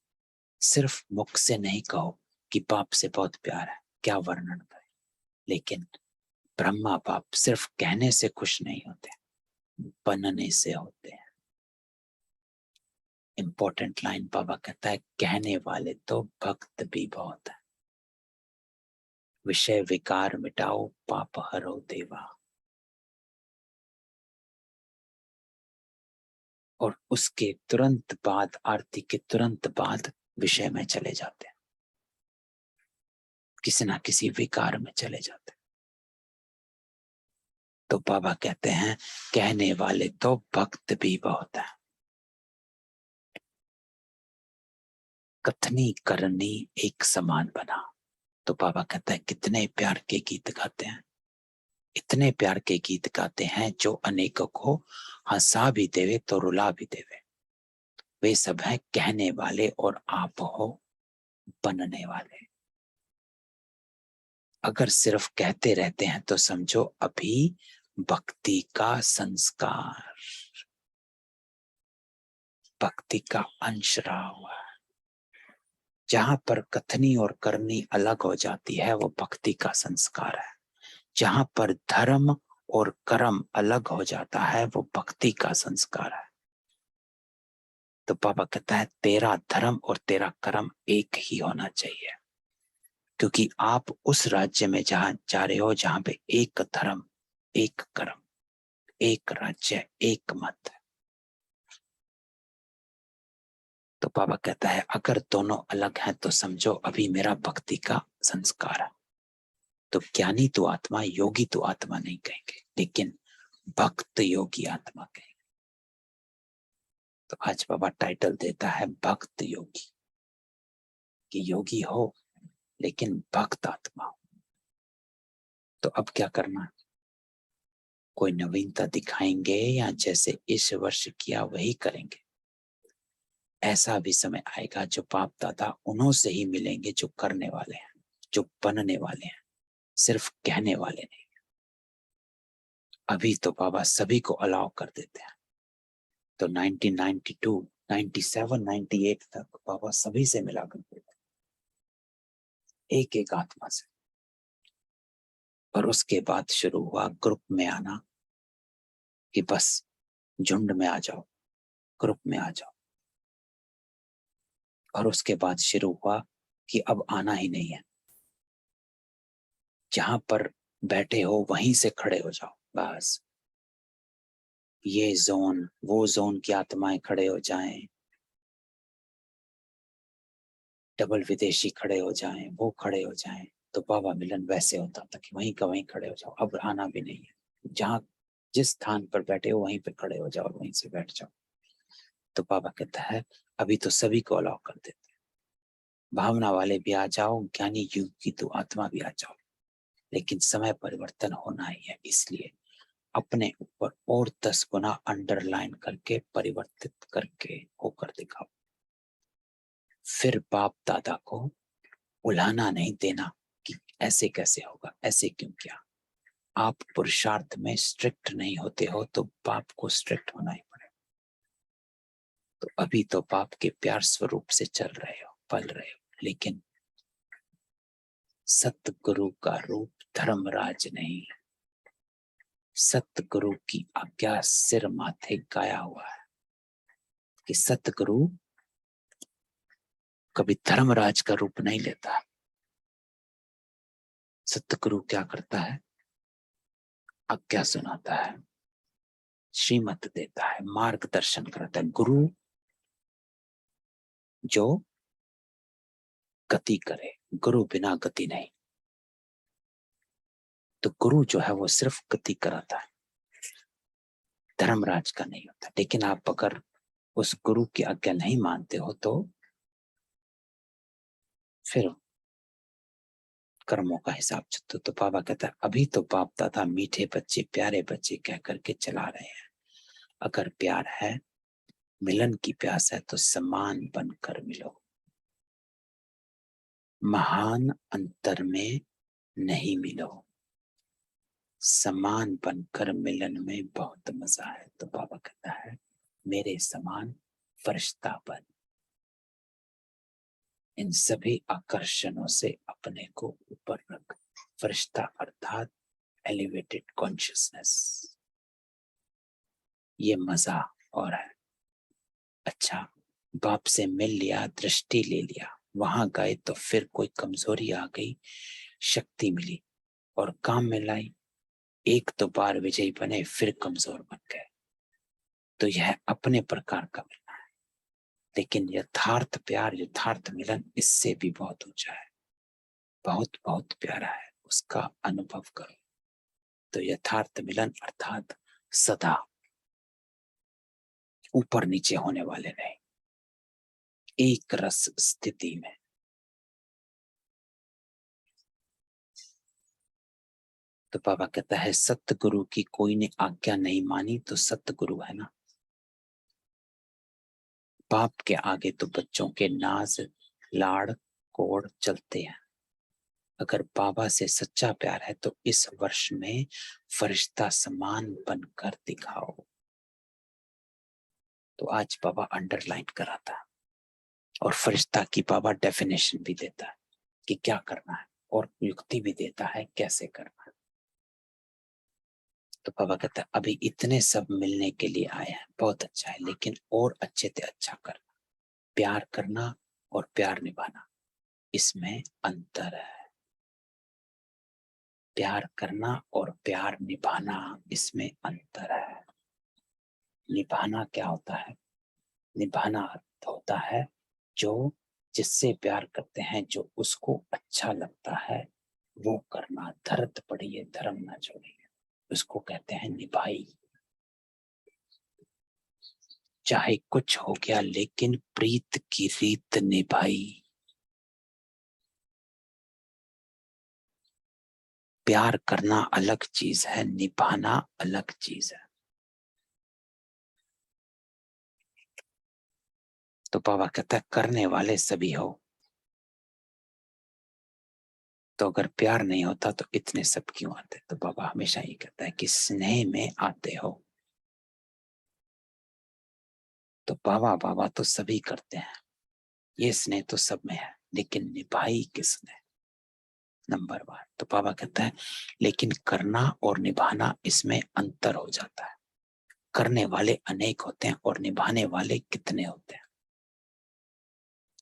सिर्फ मुख से नहीं कहो कि बाप से बहुत प्यार है, क्या वर्णन करें, लेकिन ब्रह्मा बाप सिर्फ कहने से खुश नहीं होते, बनने से होते हैं। इंपॉर्टेंट लाइन बाबा कहता है, कहने वाले तो भक्त भी बहुत है। विषय विकार मिटाओ, पाप हरो देवा। और उसके तुरंत बाद, आरती के तुरंत बाद विषय में चले जाते हैं, किसी ना किसी विकार में चले जाते हैं। तो बाबा कहते हैं कहने वाले तो भक्त भी बहुत है। कथनी करनी एक समान बना। तो बाबा कहता है कितने प्यार के गीत गाते हैं, इतने प्यार के गीत गाते हैं जो अनेकों को हंसा भी देवे तो रुला भी देवे। वे सब हैं कहने वाले, और आप हो बनने वाले। अगर सिर्फ कहते रहते हैं तो समझो अभी भक्ति का संस्कार, भक्ति का अंश रहा हुआ है। जहां पर कथनी और करनी अलग हो जाती है, वो भक्ति का संस्कार है। जहां पर धर्म और कर्म अलग हो जाता है, वो भक्ति का संस्कार है। तो बाबा कहता है तेरा धर्म और तेरा कर्म एक ही होना चाहिए, क्योंकि आप उस राज्य में जहां जा रहे हो, जहां पे एक धर्म, एक कर्म, एक राज्य, एक मत। तो बाबा कहता है अगर दोनों अलग हैं तो समझो अभी मेरा भक्ति का संस्कार है। तो ज्ञानी तो आत्मा, योगी तो आत्मा नहीं कहेंगे, लेकिन भक्त योगी आत्मा कहेंगे। तो आज बाबा टाइटल देता है भक्त योगी, कि योगी हो लेकिन भक्त आत्मा हो। तो अब क्या करना है? कोई नवीनता दिखाएंगे या जैसे इस वर्ष किया वही करेंगे? ऐसा भी समय आएगा जो बाप दादा उन्हों से ही मिलेंगे जो करने वाले हैं, जो बनने वाले हैं, सिर्फ कहने वाले नहीं। अभी तो बाबा सभी को अलाउ कर देते हैं। तो 1992, 97, 98 तक बाबा सभी से मिला करते थे, एक एक आत्मा से। और उसके बाद शुरू हुआ ग्रुप में आना, कि बस झुंड में आ जाओ, ग्रुप में आ जाओ। और उसके बाद शुरू हुआ कि अब आना ही नहीं है, जहां पर बैठे हो वहीं से खड़े हो जाओ। बस ये जोन वो जोन की आत्माएं खड़े हो जाएं, डबल विदेशी खड़े हो जाएं, वो खड़े हो जाएं। तो बाबा मिलन वैसे होता था कि वहीं का वहीं खड़े हो जाओ, अब आना भी नहीं है। जहां जिस स्थान पर बैठे हो वहीं पर खड़े हो जाओ और वहीं से बैठ जाओ। तो बाबा कहता है अभी तो सभी को अलाउ कर देते हैं, भावना वाले भी आ जाओ, ज्ञानी युग की तो आत्मा भी आ जाओ, लेकिन समय परिवर्तन होना ही है। इसलिए अपने ऊपर और 10 गुना अंडरलाइन करके परिवर्तित करके होकर दिखाओ। फिर बाप दादा को उलाहना नहीं देना कि ऐसे कैसे होगा, ऐसे क्यों किया। आप पुरुषार्थ में स्ट्रिक्ट नहीं होते हो तो बाप को स्ट्रिक्ट होना ही पड़ेगा। तो अभी तो बाप के प्यार स्वरूप से चल रहे हो, पल रहे हो, लेकिन सतगुरु का रूप धर्मराज नहीं, सतगुरु की आज्ञा सिर माथे गाया हुआ है। कि सतगुरु कभी धर्मराज का रूप नहीं लेता। सतगुरु क्या करता है? आज्ञा सुनाता है, श्रीमत देता है, मार्गदर्शन करता है। गुरु जो गति करे, गुरु बिना गति नहीं। तो गुरु जो है वो सिर्फ गति कराता है, धर्मराज का नहीं होता। लेकिन आप अगर उस गुरु की आज्ञा नहीं मानते हो तो फिर कर्मों का हिसाब चलता। तो बाबा कहता है अभी तो बाप दादा मीठे बच्चे, प्यारे बच्चे कह करके चला रहे हैं। अगर प्यार है, मिलन की प्यास है, तो समान बनकर मिलो। महान अंतर में नहीं मिलो, समान बनकर मिलन में बहुत मजा है। तो बाबा कहता है मेरे समान फरिश्ता बन, इन सभी आकर्षणों से अपने को ऊपर रख। फरिश्ता अर्थात एलिवेटेड कॉन्शियसनेस। ये मजा और है। अच्छा, बाप से मिल लिया, दृष्टि ले लिया, वहां गए तो फिर कोई कमजोरी आ गई, शक्ति मिली और काम में लाई, एक तो बार विजयी बने फिर कमजोर बन गए। तो यह अपने प्रकार का मिलना है। लेकिन यथार्थ प्यार, यथार्थ मिलन इससे भी बहुत ऊंचा है, बहुत बहुत प्यारा है, उसका अनुभव करो। तो यथार्थ मिलन अर्थात सदा ऊपर नीचे होने वाले नहीं, एक रस स्थिति में। तो बाबा कहता है सतगुरु की कोई ने आज्ञा नहीं मानी तो सतगुरु है ना। बाप के आगे तो बच्चों के नाज लाड़ कोड़ चलते हैं। अगर बाबा से सच्चा प्यार है तो इस वर्ष में फरिश्ता समान बनकर दिखाओ। तो आज बाबा अंडरलाइन कराता है और फरिश्ता की बाबा डेफिनेशन भी देता है कि क्या करना है, और युक्ति भी देता है कैसे करना है। तो बाबा कहता है अभी इतने सब मिलने के लिए आए हैं, बहुत अच्छा है, लेकिन और अच्छे से अच्छा करना, प्यार करना और प्यार निभाना, इसमें अंतर है। प्यार करना और प्यार निभाना, इसमें अंतर है। निभाना क्या होता है? निभाना अर्थ होता है जो जिससे प्यार करते हैं, जो उसको अच्छा लगता है वो करना। धरत पड़िए धर्म ना छोड़िए, उसको कहते हैं निभाई। चाहे कुछ हो गया लेकिन प्रीत की रीत निभाई। प्यार करना अलग चीज है, निभाना अलग चीज है। तो बाबा कहता है करने वाले सभी हो, तो अगर प्यार नहीं होता तो इतने सब क्यों आते। तो बाबा हमेशा ये कहता है कि स्नेह में आते हो। तो बाबा बाबा तो सभी करते हैं, ये स्नेह तो सब में है, लेकिन निभाई किसने, नंबर 1। तो बाबा कहता है लेकिन करना और निभाना इसमें अंतर हो जाता है। करने वाले अनेक होते हैं और निभाने वाले कितने होते हैं,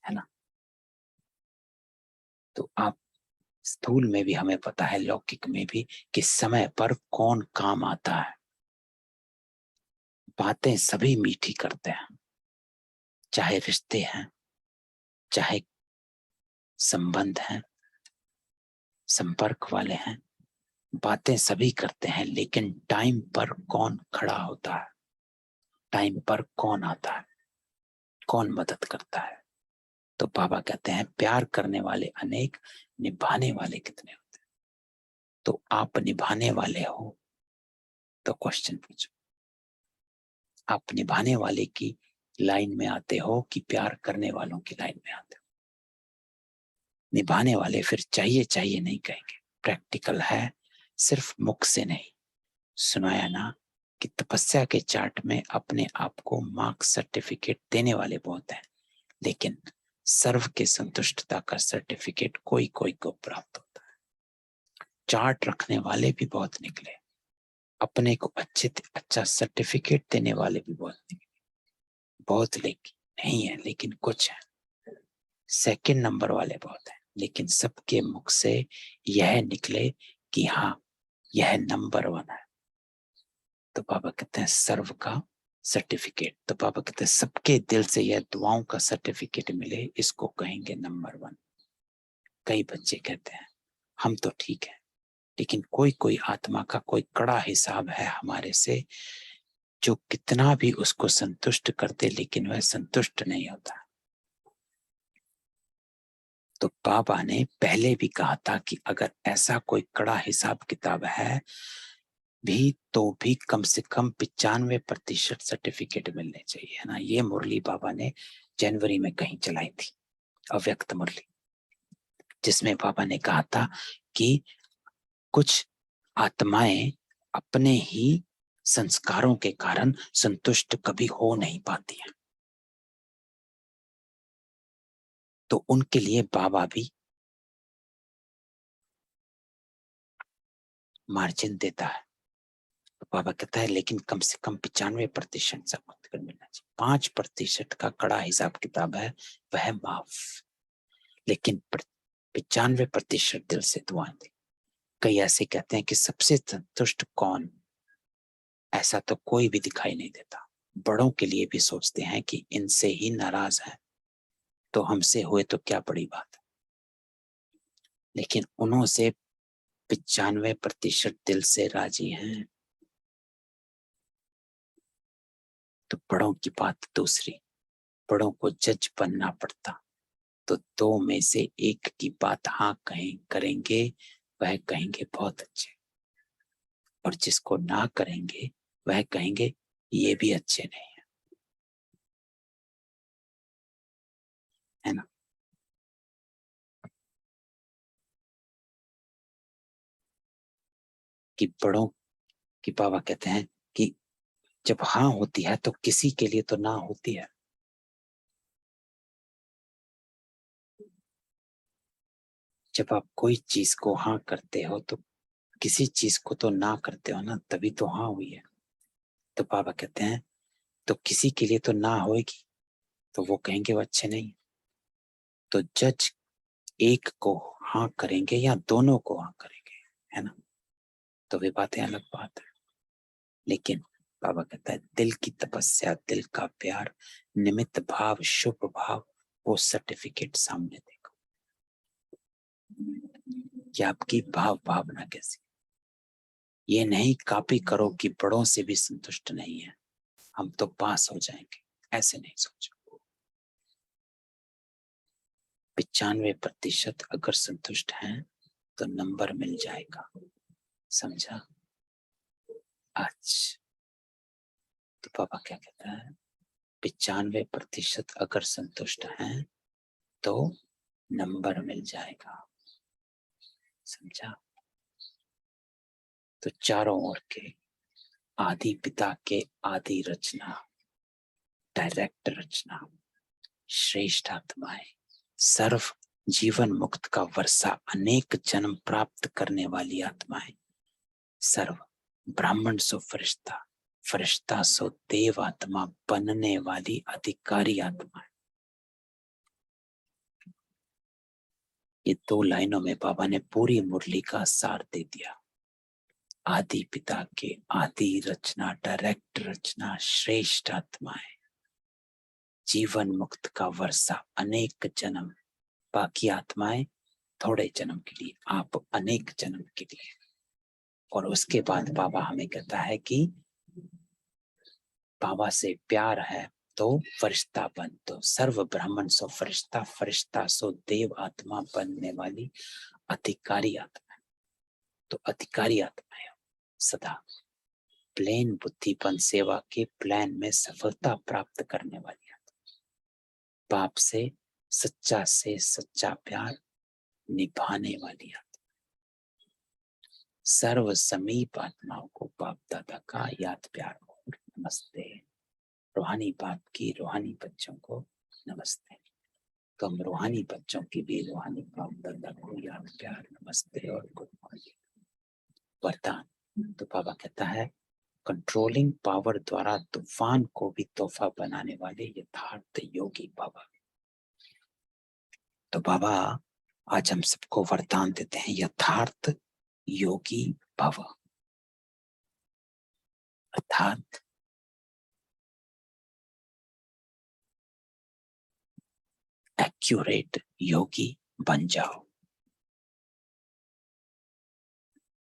है ना। तो आप स्थूल में भी हमें पता है, लौकिक में भी, कि समय पर कौन काम आता है। बातें सभी मीठी करते हैं, चाहे रिश्ते हैं, चाहे संबंध हैं, संपर्क वाले हैं, बातें सभी करते हैं, लेकिन टाइम पर कौन खड़ा होता है, टाइम पर कौन आता है, कौन मदद करता है। तो बाबा कहते हैं प्यार करने वाले अनेक, निभाने वाले कितने होते हैं। तो आप निभाने वाले हो तो क्वेश्चन पूछो, आप निभाने वाले की लाइन में आते हो कि प्यार करने वालों की लाइन में आते हो। निभाने वाले फिर चाहिए चाहिए नहीं कहेंगे, प्रैक्टिकल है, सिर्फ मुख से नहीं। सुनाया ना कि तपस्या के चार्ट में अपने आप को मार्क्स सर्टिफिकेट देने वाले बहुत हैं, लेकिन सर्व के संतुष्टता का सर्टिफिकेट कोई कोई को प्राप्त होता है। चार्ट रखने वाले भी बहुत निकले, अपने को अच्छा सर्टिफिकेट देने वाले भी बहुत निकले, बहुत लेकिन नहीं है, लेकिन कुछ है। सेकंड नंबर वाले बहुत हैं, लेकिन सबके मुख से यह निकले कि हाँ यह नंबर 1 है। तो बाबा कहते हैं सर्व का सर्टिफिकेट। तो बाबा कहते हैं सबके दिल से यह दुआओं का सर्टिफिकेट मिले, इसको कहेंगे नंबर 1। कई बच्चे कहते हैं हम तो ठीक है, लेकिन कोई कोई आत्मा का कोई कड़ा हिसाब है हमारे से, जो कितना भी उसको संतुष्ट करते लेकिन वह संतुष्ट नहीं होता। तो बाबा ने पहले भी कहा था कि अगर ऐसा कोई कड़ा हिसाब किताब है भी तो भी कम से कम 95% सर्टिफिकेट मिलने चाहिए, है ना। ये मुरली बाबा ने जनवरी में कहीं चलाई थी, अव्यक्त मुरली, जिसमें बाबा ने कहा था कि कुछ आत्माएं अपने ही संस्कारों के कारण संतुष्ट कभी हो नहीं पाती हैं, तो उनके लिए बाबा भी मार्जिन देता है। तो बाबा कहता है लेकिन कम से कम 95% सबको मिलना चाहिए। 5% का कड़ा हिसाब किताब है, वह माफ, लेकिन 95% दिल से दुआएं दे। कई ऐसे कहते हैं कि सबसे संतुष्ट कौन, ऐसा तो कोई भी दिखाई नहीं देता। बड़ों के लिए भी सोचते हैं कि इनसे ही नाराज है तो हमसे हुए तो क्या बड़ी बात है, लेकिन उन्हों से 95% दिल से राजी हैं। तो बड़ों की बात दूसरी, बड़ों को जज बनना पड़ता, तो 2 में से 1 की बात हाँ करेंगे, वह कहेंगे बहुत अच्छे, और जिसको ना करेंगे वह कहेंगे ये भी अच्छे नहीं है, है ना। कि बड़ों की बाबा कहते हैं कि जब हाँ होती है तो किसी के लिए तो ना होती है। जब आप कोई चीज को हाँ करते हो तो किसी चीज को तो ना करते हो ना, तभी तो हाँ हुई है। तो बाबा कहते हैं तो किसी के लिए तो ना होगी, तो वो कहेंगे वो अच्छे नहीं। तो जज एक को हाँ करेंगे या दोनों को हाँ करेंगे, है ना, तो वे बातें अलग बात है। लेकिन बाबा कहता है दिल की तपस्या, दिल का प्यार, निमित्त भाव, शुभ भाव, वो सर्टिफिकेट सामने देखो कि आपकी भाव भावना कैसी। ये नहीं कॉपी करो कि बड़ों से भी संतुष्ट नहीं है, हम तो पास हो जाएंगे। ऐसे नहीं सोचो। 95% अगर संतुष्ट हैं तो नंबर मिल जाएगा, समझा? अच्छा, तो पापा क्या कहता है, 95% अगर संतुष्ट हैं तो नंबर मिल जाएगा, समझा? तो चारों ओर के आदि पिता के आदि रचना, डायरेक्ट रचना, श्रेष्ठ आत्माएं, सर्व जीवन मुक्त का वर्षा, अनेक जन्म प्राप्त करने वाली आत्माएं, सर्व ब्राह्मण सो फरिश्ता, फरिश्ता सो देव आत्मा बनने वाली अधिकारी आत्माएं। ये 2 लाइनों में बाबा ने पूरी मुरली का सार दे दिया। आदि पिता के आदि रचना, डायरेक्ट रचना, श्रेष्ठ आत्माएं, जीवन मुक्त का वर्षा, अनेक जन्म, बाकी आत्माएं थोड़े जन्म के लिए, आप अनेक जन्म के लिए। और उसके बाद बाबा हमें कहता है कि बाबा से प्यार है तो फरिश्ता बन, तो सर्व ब्राह्मण सो फरिश्ता, फरिश्ता सो देव आत्मा बनने वाली अधिकारी आत्मा। तो अधिकारी आत्मा है सदा प्लेन बुद्धिपन सेवा के प्लान में सफलता प्राप्त करने वाली आत्मा, बाप से सच्चा प्यार निभाने वाली आत्मा, सर्व समीप आत्माओं को बाप दादा का याद प्यार और नमस्ते। रूहानी बाप की रूहानी बच्चों को नमस्ते। तो हम रूहानी बच्चों की भी रूहानी बाप दादा को याद प्यार नमस्ते और गुड मॉर्निंग। वरदान, तो बाबा कहता है कंट्रोलिंग पावर द्वारा तूफान को भी तोहफा बनाने वाले यथार्थ योगी बाबा। तो बाबा आज हम सबको वरदान देते हैं यथार्थ योगी भव, अर्थात एक्यूरेट योगी बन जाओ।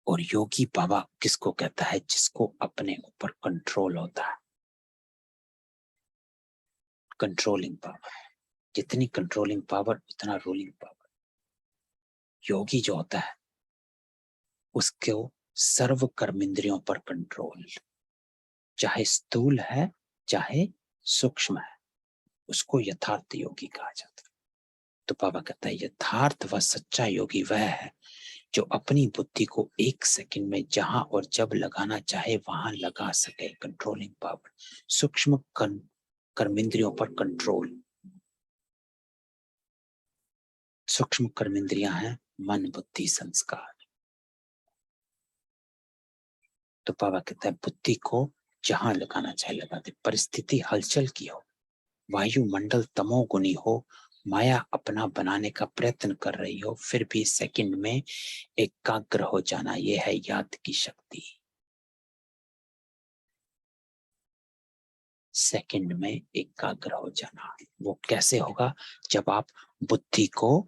और योगी बाबा किसको कहता है? जिसको अपने ऊपर कंट्रोल होता है। कंट्रोलिंग पावर, जितनी कंट्रोलिंग पावर उतना रूलिंग पावर। योगी जो होता है उसको सर्व कर्मेंद्रियों पर कंट्रोल, चाहे स्थूल है चाहे सूक्ष्म है, उसको यथार्थ योगी कहा जाता है। तो बाबा कहता है यथार्थ व सच्चा योगी वह है जो अपनी बुद्धि को 1 सेकंड में जहां और जब लगाना चाहे वहां लगा सके। कंट्रोलिंग पावर, सूक्ष्म कर्मेंद्रियों पर कंट्रोल। सूक्ष्म कर्मेंद्रियां हैं मन, बुद्धि, संस्कार। तो बाबा कहता है बुद्धि को जहां लगाना चाहे लगा दे। परिस्थिति हलचल की हो, वायुमंडल तमोगुनी हो, माया अपना बनाने का प्रयत्न कर रही हो, फिर भी सेकंड में एकाग्र हो जाना, यह है याद की शक्ति। सेकंड में एकाग्र हो जाना वो कैसे होगा? जब आप बुद्धि को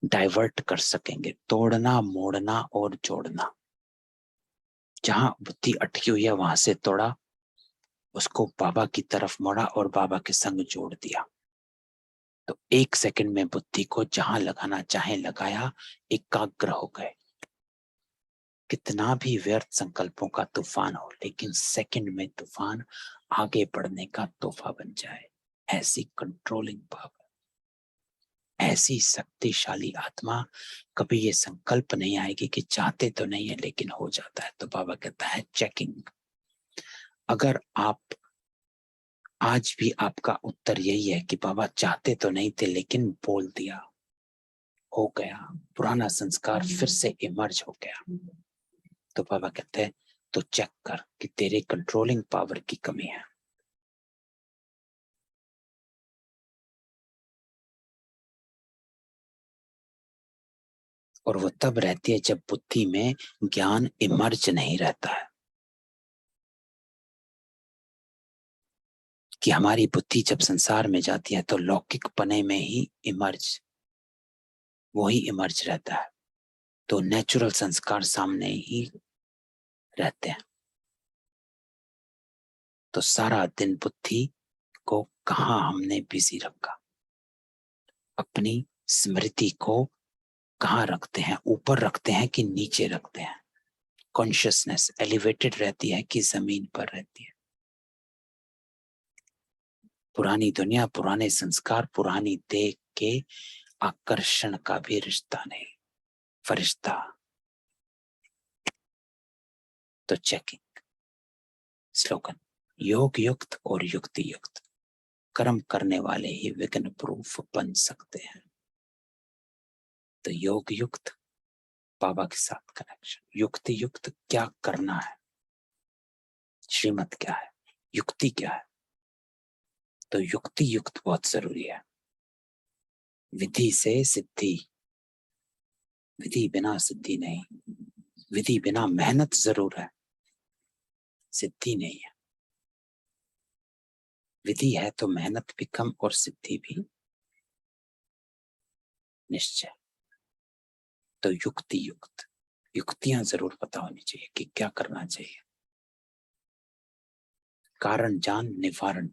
डाइवर्ट कर सकेंगे, तोड़ना, मोड़ना और जोड़ना। जहां बुद्धि अटकी हुई है वहां से तोड़ा, उसको बाबा की तरफ मोड़ा और बाबा के संग जोड़ दिया। तो 1 सेकंड में बुद्धि को जहां लगाना चाहे लगाया, एकाग्र हो गए। कितना भी व्यर्थ संकल्पों का तूफान हो, लेकिन सेकंड में तूफान आगे बढ़ने का तोहफा बन जाए। ऐसी कंट्रोलिंग पावर, ऐसी शक्तिशाली आत्मा, कभी ये संकल्प नहीं आएगी कि चाहते तो नहीं है लेकिन हो जाता है। तो बाबा कहता है चेकिंग। अगर आप आज भी आपका उत्तर यही है कि बाबा चाहते तो नहीं थे लेकिन बोल दिया, हो गया, पुराना संस्कार फिर से इमर्ज हो गया, तो बाबा कहते हैं तो चेक कर कि तेरे कंट्रोलिंग पावर की कमी है। और वो तब रहती है जब बुद्धि में ज्ञान इमर्ज नहीं रहता है। कि हमारी बुद्धि जब संसार में जाती है तो लौकिक पने में ही वही इमर्ज रहता है, तो नेचुरल संस्कार सामने ही रहते हैं। तो सारा दिन बुद्धि को कहाँ हमने बिजी रखा, अपनी स्मृति को कहाँ रखते हैं, ऊपर रखते हैं कि नीचे रखते हैं। कॉन्शियसनेस एलिवेटेड रहती है कि जमीन पर रहती है। पुरानी दुनिया, पुराने संस्कार, पुरानी देह के आकर्षण का भी रिश्ता नहीं। फरिश्ता तो चेकिंग स्लोगन, योग युक्त और युक्ति युक्त कर्म करने वाले ही विघ्न प्रूफ बन सकते हैं। तो योग युक्त बाबा के साथ कनेक्शन, युक्ति युक्त क्या करना है, श्रीमत क्या है, युक्ति क्या है। तो युक्ति युक्त बहुत जरूरी है। विधि से सिद्धि, विधि बिना सिद्धि नहीं, विधि बिना मेहनत जरूर है, सिद्धि नहीं है। विधि है तो मेहनत भी कम और सिद्धि भी निश्चय। तो युक्ति युक्त, युक्तियां जरूर पता होनी चाहिए कि क्या करना चाहिए। कारण जान निवारण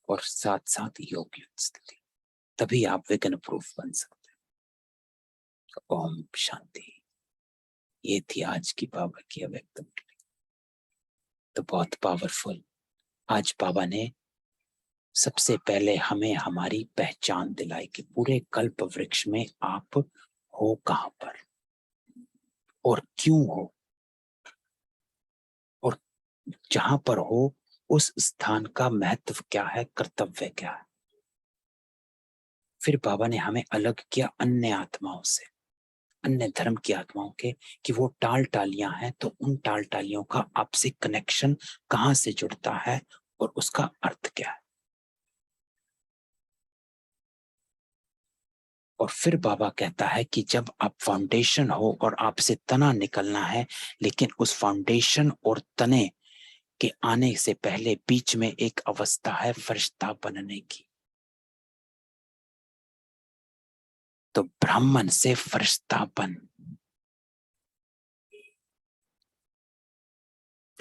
और साथ साथ योग युक्त स्थिति, तभी आप विघ्न प्रूफ बन सकते हैं। ओम शांति। ये थी आज की बाबा की अव्यक्त मुरली। तो बहुत पावरफुल। आज बाबा ने सबसे पहले हमें हमारी पहचान दिलाई कि पूरे कल्प वृक्ष में आप हो कहां पर और क्यों हो, और जहां पर हो उस स्थान का महत्व क्या है, कर्तव्य क्या है। फिर बाबा ने हमें अलग किया अन्य आत्माओं से, अन्य धर्म की आत्माओं के, कि वो टाल टालियां हैं, तो उन टाल टालियों का आपसे कनेक्शन कहां से जुड़ता है और उसका अर्थ क्या है। और फिर बाबा कहता है कि जब आप फाउंडेशन हो और आपसे तना निकलना है, लेकिन उस फाउंडेशन और तने के आने से पहले बीच में एक अवस्था है फरिश्ता बनने की। तो ब्राह्मण से फरिश्ता बन।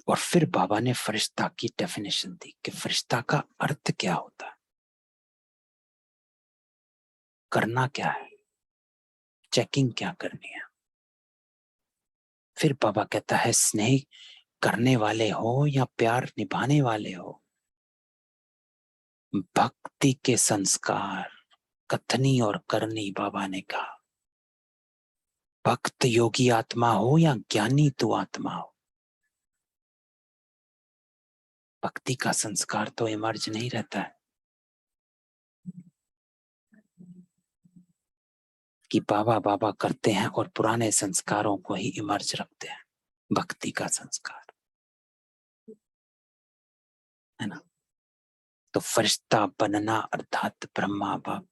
और फिर बाबा ने फरिश्ता की डेफिनेशन दी कि फरिश्ता का अर्थ क्या होता है, करना क्या है, चेकिंग क्या करनी है। फिर बाबा कहता है स्नेह करने वाले हो या प्यार निभाने वाले हो, भक्ति के संस्कार कथनी और करनी। बाबा ने कहा भक्त योगी आत्मा हो या ज्ञानी तू आत्मा हो, भक्ति का संस्कार तो इमर्ज नहीं रहता है कि बाबा बाबा करते हैं और पुराने संस्कारों को ही इमर्ज रखते हैं। भक्ति का संस्कार है ना। तो फरिश्ता बनना अर्थात ब्रह्मा बाप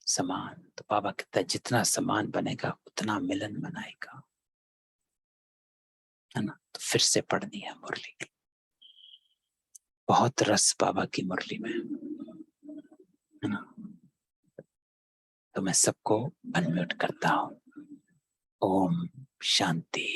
समान। तो बाबा कहता है जितना समान बनेगा उतना मिलन बनाएगा, है ना। तो फिर से पढ़नी है मुरली, बहुत रस बाबा की मुरली में, है ना। तो मैं सबको अनम्यूट करता हूं। ओम शांति।